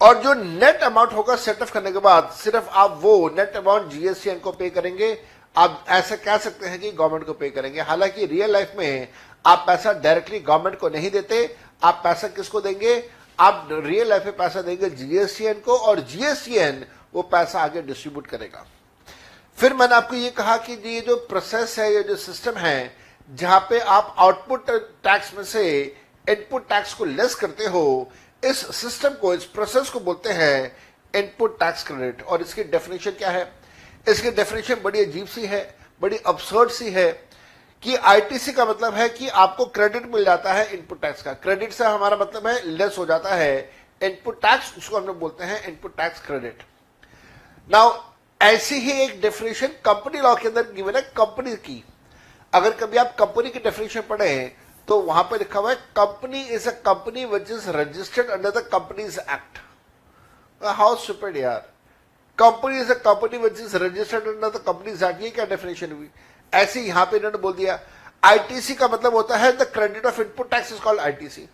और जो नेट अमाउंट होगा सेटअप करने के बाद, सिर्फ आप वो नेट अमाउंट जीएसटी को पे करेंगे। आप ऐसे कह सकते हैं कि गवर्नमेंट को पे करेंगे, हालांकि रियल लाइफ में आप पैसा डायरेक्टली गवर्नमेंट को नहीं देते। आप पैसा किसको देंगे? आप रियल लाइफ में पैसा देंगे जीएसटीएन को, और जीएसटीएन वो पैसा आगे डिस्ट्रीब्यूट करेगा। फिर मैंने आपको ये कहा कि ये जो प्रोसेस है, ये जो सिस्टम है, जहां पे आप आउटपुट टैक्स में से इनपुट टैक्स को लेस करते हो, इस सिस्टम को, इस प्रोसेस को बोलते हैं इनपुट टैक्स क्रेडिट। और इसकी डेफिनेशन क्या है? इसकी डेफिनेशन बड़ी अजीब सी है, बड़ी अब्सर्ड सी है कि आईटीसी का मतलब है कि आपको क्रेडिट मिल जाता है इनपुट टैक्स का। क्रेडिट से हमारा मतलब है लेस हो जाता है इनपुट टैक्स, उसको हम लोग बोलते हैं इनपुट टैक्स क्रेडिट। नाउ ऐसी ही एक डेफिनेशन कंपनी लॉ के अंदर गिवन है कंपनी की। अगर कभी आप कंपनी की डेफिनेशन पढ़े तो वहां पर लिखा हुआ है company is a company which is registered under the companies act. How stupid यार, company is a company which is registered under the companies act, ये क्या डेफिनेशन हुई? ऐसे यहां पे इन्होंने बोल दिया आईटीसी का मतलब होता है the credit of input tax is called ITC.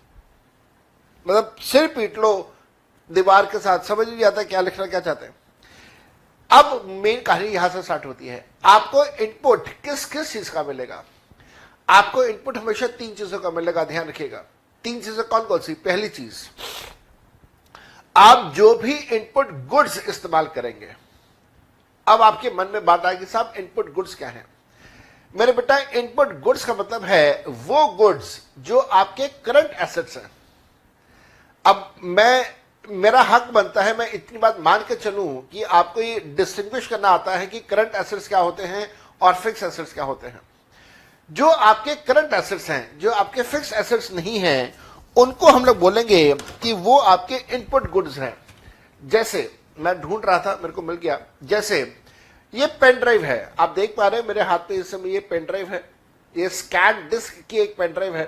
मतलब सिर पीट लो दीवार के साथ, समझ नहीं आता क्या लिखना क्या चाहते हैं। अब मेन कहानी यहां से स्टार्ट होती है। आपको इनपुट किस किस चीज का मिलेगा? आपको इनपुट हमेशा 3 चीजों का मिलेगा, ध्यान रखिएगा। 3 चीजें कौन कौन सी? पहली चीज, आप जो भी इनपुट गुड्स इस्तेमाल करेंगे। अब आपके मन में बात आएगी, साहब इनपुट गुड्स क्या है? मेरे बेटा, इनपुट गुड्स का मतलब है वो गुड्स जो आपके करंट एसेट्स हैं। अब मैं मेरा हक बनता है, मैं इतनी बात मान के चलूं कि आपको ये डिस्टिंग्विश करना आता है कि करंट एसेट्स क्या होते हैं और फिक्स एसेट्स क्या होते हैं। जो आपके करंट एसेट्स हैं, जो आपके फिक्स एसेट्स नहीं हैं, उनको हम लोग बोलेंगे कि वो आपके इनपुट गुड्स हैं। जैसे मैं ढूंढ रहा था, मेरे को मिल गया। जैसे ये पेन ड्राइव है, आप देख पा रहे हैं मेरे हाथ में इस समय ये पेन ड्राइव है, ये स्कैन डिस्क की एक पेन ड्राइव है।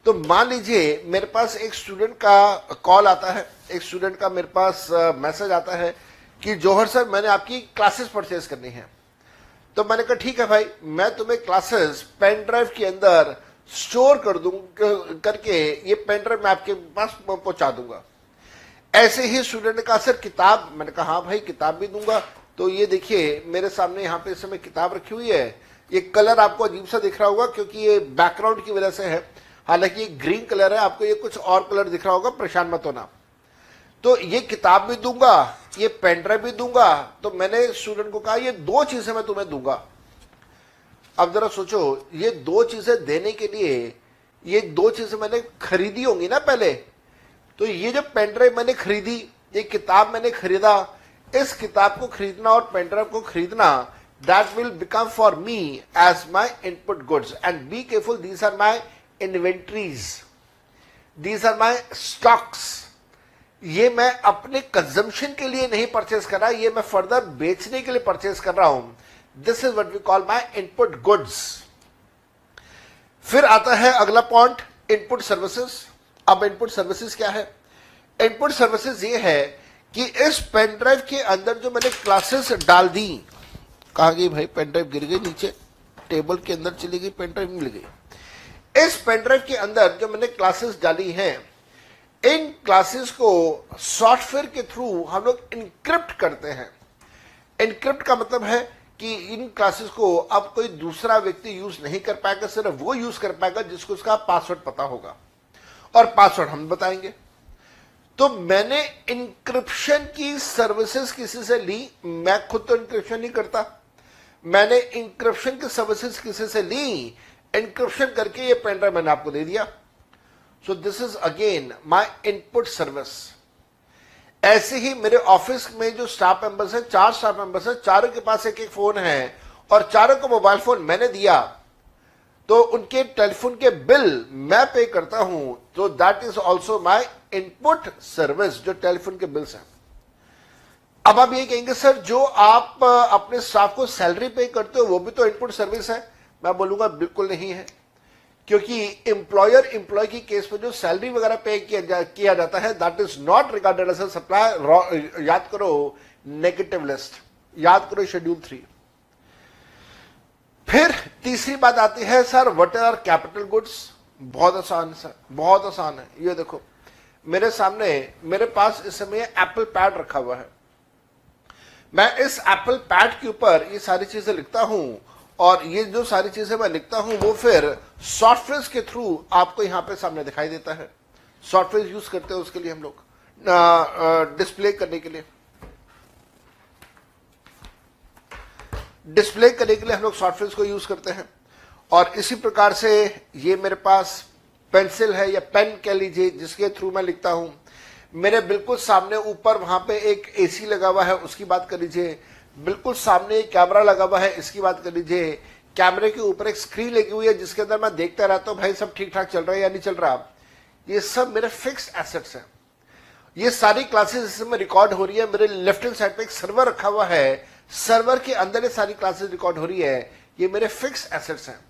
तो मान लीजिए मेरे पास एक स्टूडेंट का कॉल आता है, एक स्टूडेंट का मेरे पास मैसेज आता है कि जौहर सर मैंने आपकी क्लासेस परचेज करनी है। तो मैंने कहा ठीक है भाई, मैं तुम्हें क्लासेस पेन ड्राइव के अंदर स्टोर कर दूं, करके ये पेन ड्राइव मैं आपके पास पहुंचा दूंगा। ऐसे ही स्टूडेंट ने कहा सर किताब, मैंने कहा हाँ भाई किताब भी दूंगा। तो ये देखिए मेरे सामने यहाँ पे इस समय किताब रखी हुई है। ये कलर आपको अजीब सा दिख रहा होगा क्योंकि ये बैकग्राउंड की वजह से है, हालांकि ये ग्रीन कलर है, आपको ये कुछ और कलर दिख रहा होगा, परेशान मत होना। तो ये किताब भी दूंगा, ये पेन ड्राइव भी दूंगा। तो मैंने स्टूडेंट को कहा ये दो चीजें मैं तुम्हें दूंगा। अब जरा सोचो, ये दो चीजें देने के लिए ये दो चीजें मैंने खरीदी होंगी ना पहले। तो ये जो पेन ड्राइव मैंने खरीदी, ये किताब मैंने खरीदा, इस किताब को खरीदना और पेन ड्राइव को खरीदना, that will become for me as my input goods. And be careful, these are my inventories, these are my stocks. ये मैं अपने कंजम्पशन के लिए नहीं परचेज कर रहा, ये मैं फर्दर बेचने के लिए परचेज कर रहा हूं। This is what we call my input goods. फिर आता है अगला पॉइंट, इनपुट सर्विसेज। अब इनपुट सर्विसेज क्या है? इनपुट सर्विसेज ये है कि इस पेन ड्राइव के अंदर जो मैंने क्लासेस डाल दी, कहाँ गई भाई पेन ड्राइव? गिर गई नीचे, टेबल के अंदर चली गई, पेन ड्राइव मिल गई। इस पेन ड्राइव के अंदर जो मैंने क्लासेस डाली हैं, इन क्लासेस को सॉफ्टवेयर के थ्रू हम लोग इनक्रिप्ट करते हैं। इनक्रिप्ट का मतलब है कि इन क्लासेस को अब कोई दूसरा व्यक्ति यूज नहीं कर पाएगा, सिर्फ वो यूज कर पाएगा जिसको उसका पासवर्ड पता होगा, और पासवर्ड हम बताएंगे। तो मैंने इंक्रिप्शन की सर्विसेज किसी से ली, मैं खुद तो इंक्रिप्शन नहीं करता, मैंने इंक्रिप्शन की सर्विसेज किसी से ली, इंक्रिप्शन करके ये पेन ड्राइव मैंने आपको दे दिया। So this is again my input service. ऐसे ही मेरे ऑफिस में जो स्टाफ मेंबर्स हैं, 4 स्टाफ मेंबर्स हैं, चारों के पास एक एक फोन है और चारों को मोबाइल फोन मैंने दिया, तो उनके टेलीफोन के बिल मैं पे करता हूं। तो that is also my input service, जो टेलीफोन के बिल्स हैं। अब आप ये कहेंगे सर जो आप अपने स्टाफ को सैलरी पे करते हो वो भी तो इनपुट सर्विस है। मैं बोलूंगा बिल्कुल नहीं है, क्योंकि एम्प्लॉयर एम्प्लॉय की केस में जो सैलरी वगैरह पे किया जाता है, that is not regarded as a supply. याद करो नेगेटिव लिस्ट, याद करो शेड्यूल 3। फिर तीसरी बात आती है sir what are capital goods. बहुत आसान सर, बहुत आसान है। ये देखो मेरे सामने, मेरे पास इस समय एप्पल पैड रखा हुआ है। मैं इस एप्पल पैड के ऊपर ये सारी चीजें लिखता हूं, और ये जो सारी चीजें मैं लिखता हूं वो फिर सॉफ्टवेयर के थ्रू आपको यहां पे सामने दिखाई देता है। सॉफ्टवेयर यूज करते हैं उसके लिए हम लोग, डिस्प्ले करने के लिए, डिस्प्ले करने के लिए हम लोग सॉफ्टवेयर को यूज करते हैं। और इसी प्रकार से ये मेरे पास पेंसिल है या पेन कह लीजिए, जिसके थ्रू मैं लिखता हूं। मेरे बिल्कुल सामने ऊपर वहां पे एक एसी लगा हुआ है, उसकी बात कर लीजिए। बिल्कुल सामने एक कैमरा लगा हुआ है, इसकी बात कर लीजिए। कैमरे के ऊपर एक स्क्रीन लगी हुई है जिसके अंदर मैं देखता रहता हूं भाई सब ठीक ठाक चल रहा है या नहीं चल रहा। ये सब मेरे फिक्स एसेट्स हैं। ये सारी क्लासेस इस समय रिकॉर्ड हो रही है। मेरे लेफ्ट हैंड साइड पे एक सर्वर रखा हुआ है, सर्वर के अंदर ये सारी क्लासेस रिकॉर्ड हो रही है। ये मेरे फिक्स एसेट्स हैं।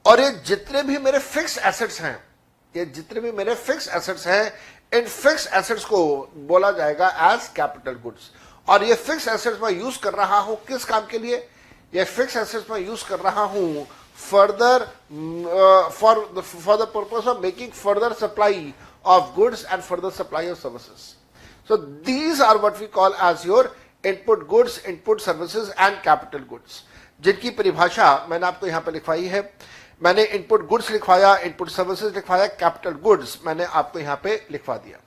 और ये जितने भी मेरे फिक्स एसेट्स हैं, ये जितने भी मेरे फिक्स एसेट्स हैं, इन फिक्स एसेट्स को बोला जाएगा एज कैपिटल गुड्स। और ये फिक्स एसेट्स मैं यूज कर रहा हूं किस काम के लिए? ये फिक्स एसेट्स मैं यूज कर रहा हूं further for the purpose of making further supply of goods and further supply of services. So these are what we call as your input goods, input services and capital goods, जिनकी परिभाषा मैंने आपको यहां पर लिखवाई है। मैंने इनपुट गुड्स लिखवाया, इनपुट सर्विसेज लिखवाया, कैपिटल गुड्स मैंने आपको यहां पे लिखवा दिया।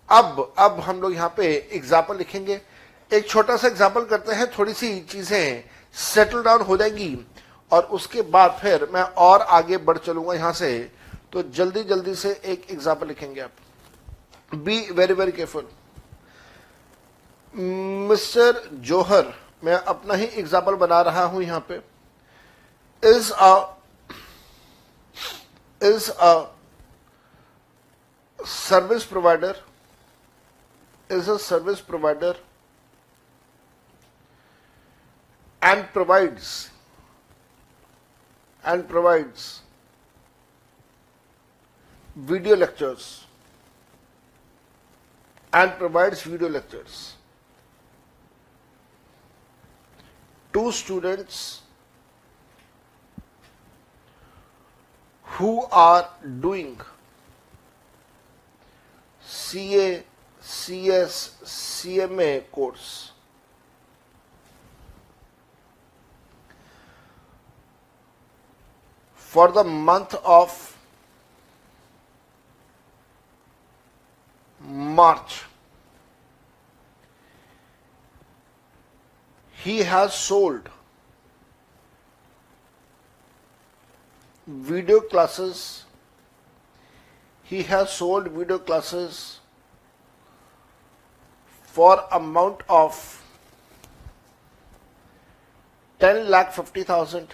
अब हम लोग यहां पे एग्जाम्पल लिखेंगे। एक छोटा सा एग्जाम्पल करते हैं, थोड़ी सी चीजें सेटल डाउन हो जाएंगी और उसके बाद फिर मैं और आगे बढ़ चलूंगा यहां से। तो जल्दी जल्दी से एक एग्जाम्पल लिखेंगे आप। Be very very careful. Mister Johar, मैं अपना ही एग्जाम्पल बना रहा हूं यहां पे, is a service provider, is a service provider and provides video lectures to students who are doing CA, CS, CMA course. For the month of March, he has sold video classes. He has sold video classes for amount of 10,50,000,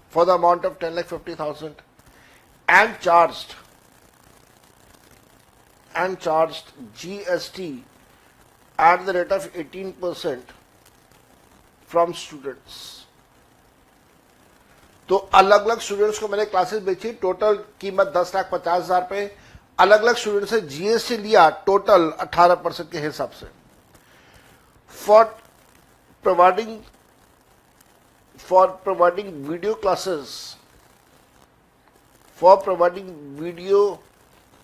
for the amount of 10,50,000, and charged GST at the rate of 18% from students. तो अलग अलग स्टूडेंट्स को मैंने क्लासेस बेची, टोटल कीमत 10,50,000 पे, अलग अलग स्टूडेंट से जीएसटी लिया टोटल 18% के हिसाब से। For providing video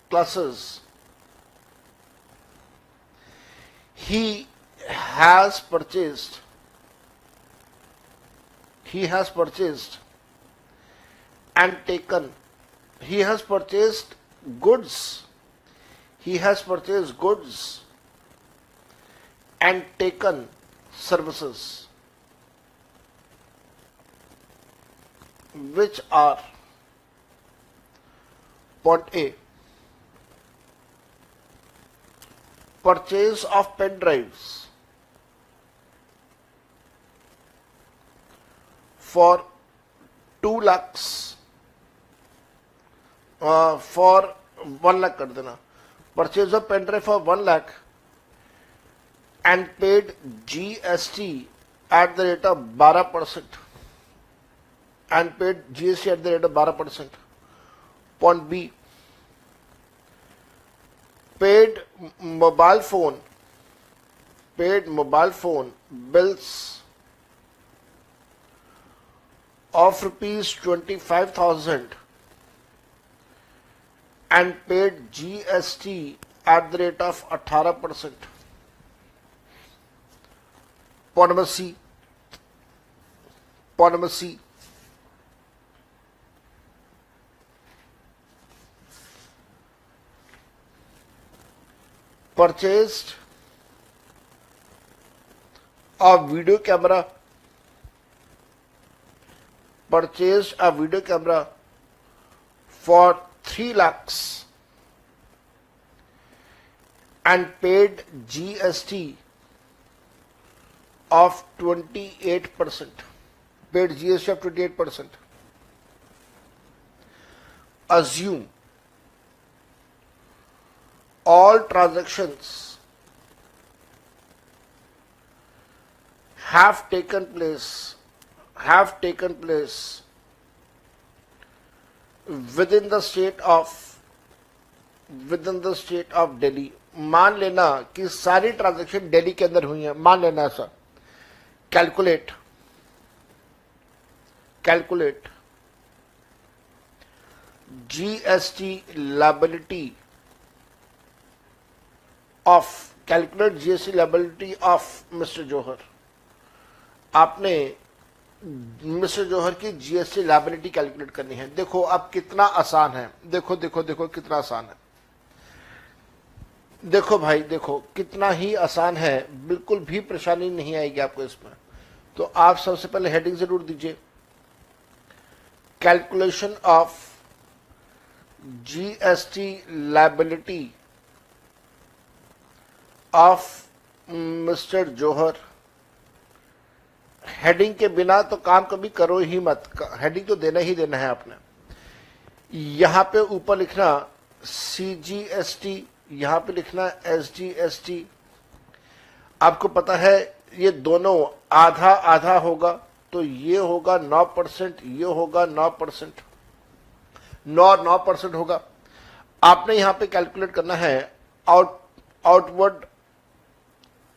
classes, he has purchased and taken, he has purchased goods and taken services which are: point A, purchase of pen drives for 2 lakhs, for 1 lakh कर देना, purchase of pen drive for 1 lakh and paid GST at the rate of 12%, Point B, paid mobile phone bills of rupees 25,000 and paid GST at the rate of 18%. Point number C, purchased a video camera for 3 lakhs and paid GST of 28%. Assume all transactions have taken place within the state of Delhi. मान लेना कि सारी ट्रांजैक्शन दिल्ली के अंदर हुई है, मान लेना ऐसा। Calculate GST liability of Mr. Johar। आपने मिस्टर जौहर की जीएसटी लायबिलिटी कैलकुलेट करनी है। देखो अब कितना आसान है, देखो कितना आसान है। देखो भाई, देखो कितना ही आसान है, बिल्कुल भी परेशानी नहीं आएगी आपको इसमें। तो आप सबसे पहले हेडिंग जरूर दीजिए, calculation of GST liability of mister Johar. Heading के बिना तो काम कभी करो ही मत, हेडिंग तो देना ही देना है आपने। यहां पे ऊपर लिखना CGST, यहां पे लिखना SGST। आपको पता है ये दोनों आधा आधा होगा, तो ये होगा 9%, ये होगा 9%, 9% होगा। आपने यहां पे कैलकुलेट करना है आउटवर्ड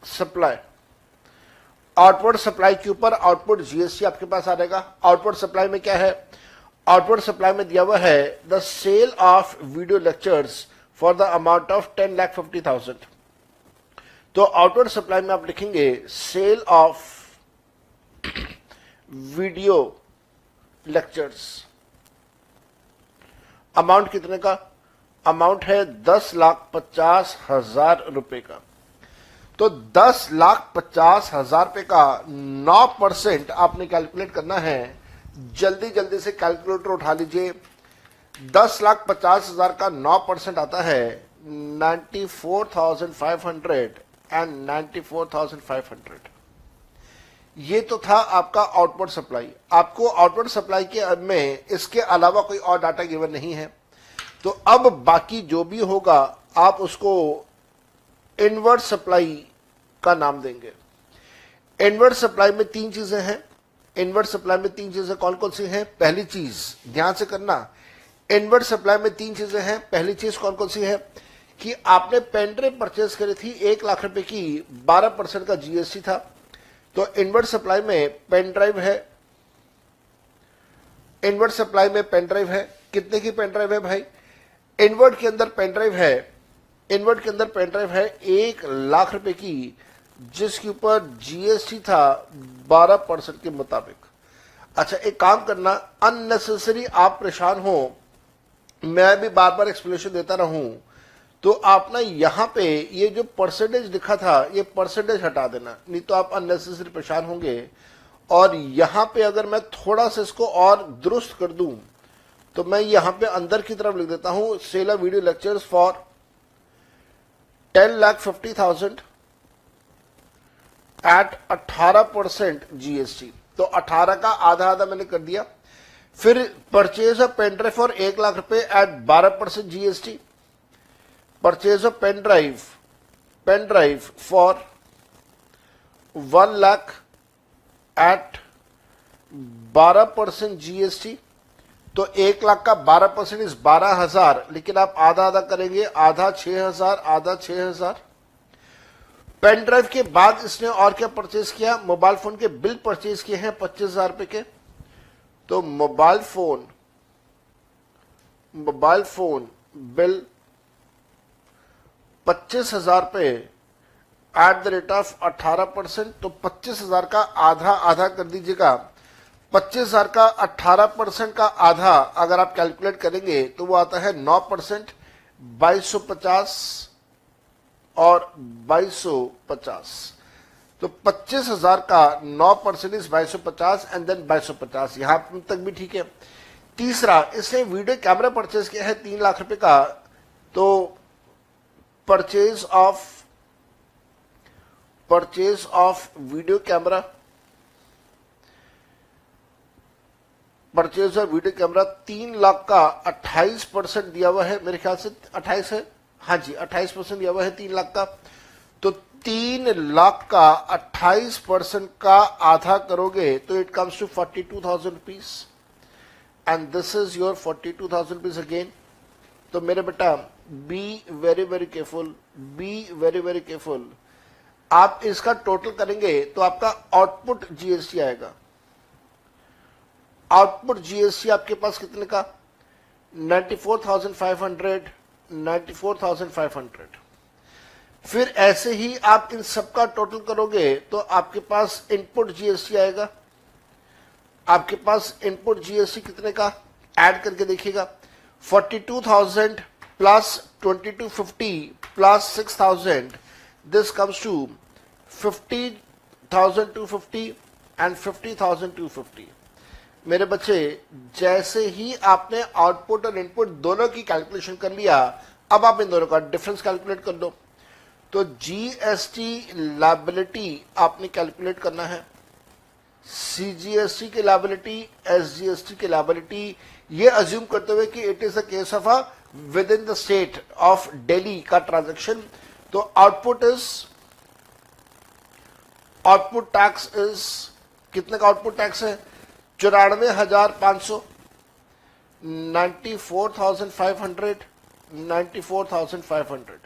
सप्लाई। आउटवर्ड सप्लाई के ऊपर आउटपुट GST आपके पास आ जाएगा। आउटवर्ड सप्लाई में क्या है? आउटवर्ड सप्लाई में दिया हुआ है the sale of video lectures for the amount of 10,50,000। तो आउटवर्ड सप्लाई में आप लिखेंगे sale of video lectures. Amount कितने का? अमाउंट है 10,50,000 रुपए का। तो 10,50,000 रुपए का 9% आपने कैलकुलेट करना है। जल्दी जल्दी से कैलकुलेटर उठा लीजिए। 10,50,000 का 9% आता है 94,500 एंड 94,500। ये तो था आपका आउटपुट सप्लाई। आपको आउटपुट सप्लाई के में इसके अलावा कोई और डाटा गिवन नहीं है। तो अब बाकी जो भी होगा आप उसको इनवर्ट सप्लाई का नाम देंगे। इनवर्ट सप्लाई में तीन चीजें हैं। इनवर्ट सप्लाई में तीन चीजें कौन कौन सी हैं? पहली चीज ध्यान से करना, इनवर्ट सप्लाई में तीन चीजें हैं। पहली चीज कौन कौन सी है कि आपने पेन ड्राइव परचेज करी थी 1,00,000 रुपए की, 12% का GST था। तो इनवर्ट सप्लाई में पेन ड्राइव है। इनवर्ट सप्लाई में पेन ड्राइव है। कितने की पेन ड्राइव है भाई? इनवर्ट के अंदर पेन ड्राइव है, इनवर्ट के अंदर पेन ड्राइव है 1,00,000 रुपए की, जिसके ऊपर GST था 12% के मुताबिक। अच्छा, एक काम करना, अननेसेसरी आप परेशान हो, मैं भी बार बार एक्सप्लेनेशन देता रहूं, तो आप ना यहां पे ये जो परसेंटेज लिखा था ये परसेंटेज हटा देना, नहीं तो आप अननेसेसरी परेशान होंगे। और यहां पे अगर मैं थोड़ा सा इसको और दुरुस्त कर दूं तो मैं यहां पे अंदर की तरफ लिख देता हूं sale of video lectures for 10,50,000 at 18% GST। तो 18 का आधा आधा मैंने कर दिया। फिर purchase of pen drive for 1,00,000 रुपए at 12% GST। Purchase of pen drive for 1,00,000 at 12% GST। तो 1,00,000 का 12% इस 12,000, लेकिन आप आधा आधा करेंगे, आधा 6,000, आधा 6,000। पेन ड्राइव के बाद इसने और क्या परचेज किया? मोबाइल फोन के बिल परचेज किए हैं 25,000 रुपए के। तो मोबाइल फोन बिल 25,000 रुपए एट द रेट ऑफ 18%। तो 25,000 का आधा आधा कर दीजिएगा। 25,000 का 18% का आधा अगर आप कैलकुलेट करेंगे तो वो आता है 9%, 2,250 और 2,250। तो 25,000 का 9% इज 2,250 एंड देन 2,250। यहां तक भी ठीक है। तीसरा, इसने वीडियो कैमरा परचेज किया है 3,00,000 रुपए का। तो purchase of video camera, purchase of video camera 3,00,000 का 28% दिया हुआ है, मेरे ख्याल से 28 है, हाँ जी 28% दिया हुआ है 3,00,000 का। तो 3,00,000 का 28% का आधा करोगे तो it comes to 42,000 rupees and this is your 42,000 rupees again. तो मेरे बेटा बी वेरी वेरी केयरफुल। आप इसका टोटल करेंगे तो आपका आउटपुट GST आएगा। आउटपुट GST आपके पास कितने का? 94,500। फिर ऐसे ही आप इन सबका टोटल करोगे तो आपके पास इनपुट GST आएगा। आपके पास इनपुट GST कितने का? ऐड करके देखिएगा, 42,000 plus 2,250 plus 6,000, this comes to 50,250 and 50,250। मेरे बच्चे, जैसे ही आपने आउटपुट और इनपुट दोनों की कैलकुलेशन कर लिया, अब आप इन दोनों का डिफरेंस कैलकुलेट कर लो। तो जीएसटी लायबिलिटी आपने कैलकुलेट करना है, सीजीएसटी की लायबिलिटी, एसजीएसटी की लायबिलिटी, ये अज्यूम करते हुए कि it is a case of a with in the state of Delhi का ट्रांजैक्शन। तो आउटपुट टैक्स इज, कितने का आउटपुट टैक्स है? 94,500, 94,500, 94,500।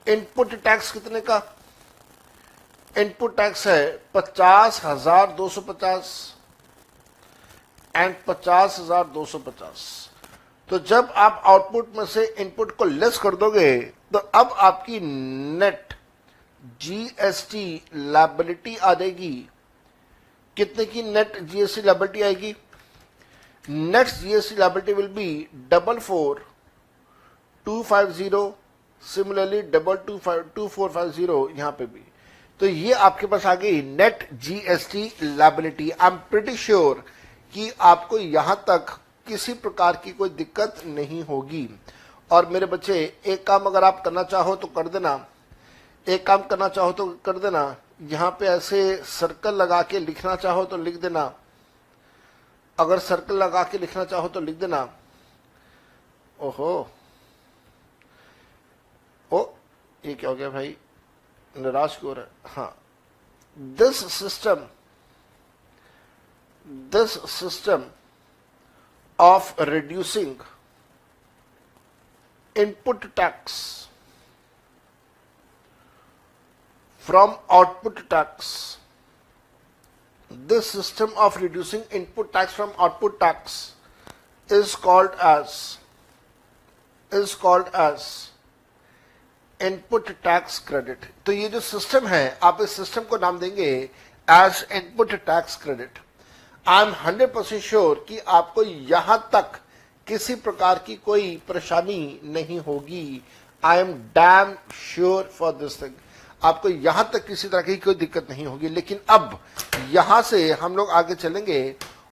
इनपुट टैक्स कितने का? इनपुट टैक्स है 50,250 एंड 50,250। तो जब आप आउटपुट में से इनपुट को लेस कर दोगे तो अब आपकी नेट जीएसटी लायबिलिटी आ जाएगी। कितने की नेट जीएसटी लायबिलिटी आएगी? Net GST liability will be 44,250, similarly 2450 यहां पे भी। तो ये आपके पास आ गई net GST liability. I am pretty sure कि आपको यहां तक किसी प्रकार की कोई दिक्कत नहीं होगी। और मेरे बच्चे, एक काम अगर आप करना चाहो तो कर देना, एक काम करना चाहो तो कर देना, यहां पे ऐसे सर्कल लगा के लिखना चाहो तो लिख देना, अगर सर्कल लगा के लिखना चाहो तो लिख देना। ओहो, ओ ये क्या हो गया भाई, निराश क्यों हो रहा है? हाँ, this system of reducing input tax from output tax, this system of reducing input tax from output tax is called as input tax credit. तो ये जो सिस्टम है, आप इस सिस्टम को नाम देंगे as input tax credit. I am 100% sure कि आपको यहां तक किसी प्रकार की कोई परेशानी नहीं होगी। I am damn sure for this thing, आपको यहां तक किसी तरह की कोई दिक्कत नहीं होगी। लेकिन अब यहां से हम लोग आगे चलेंगे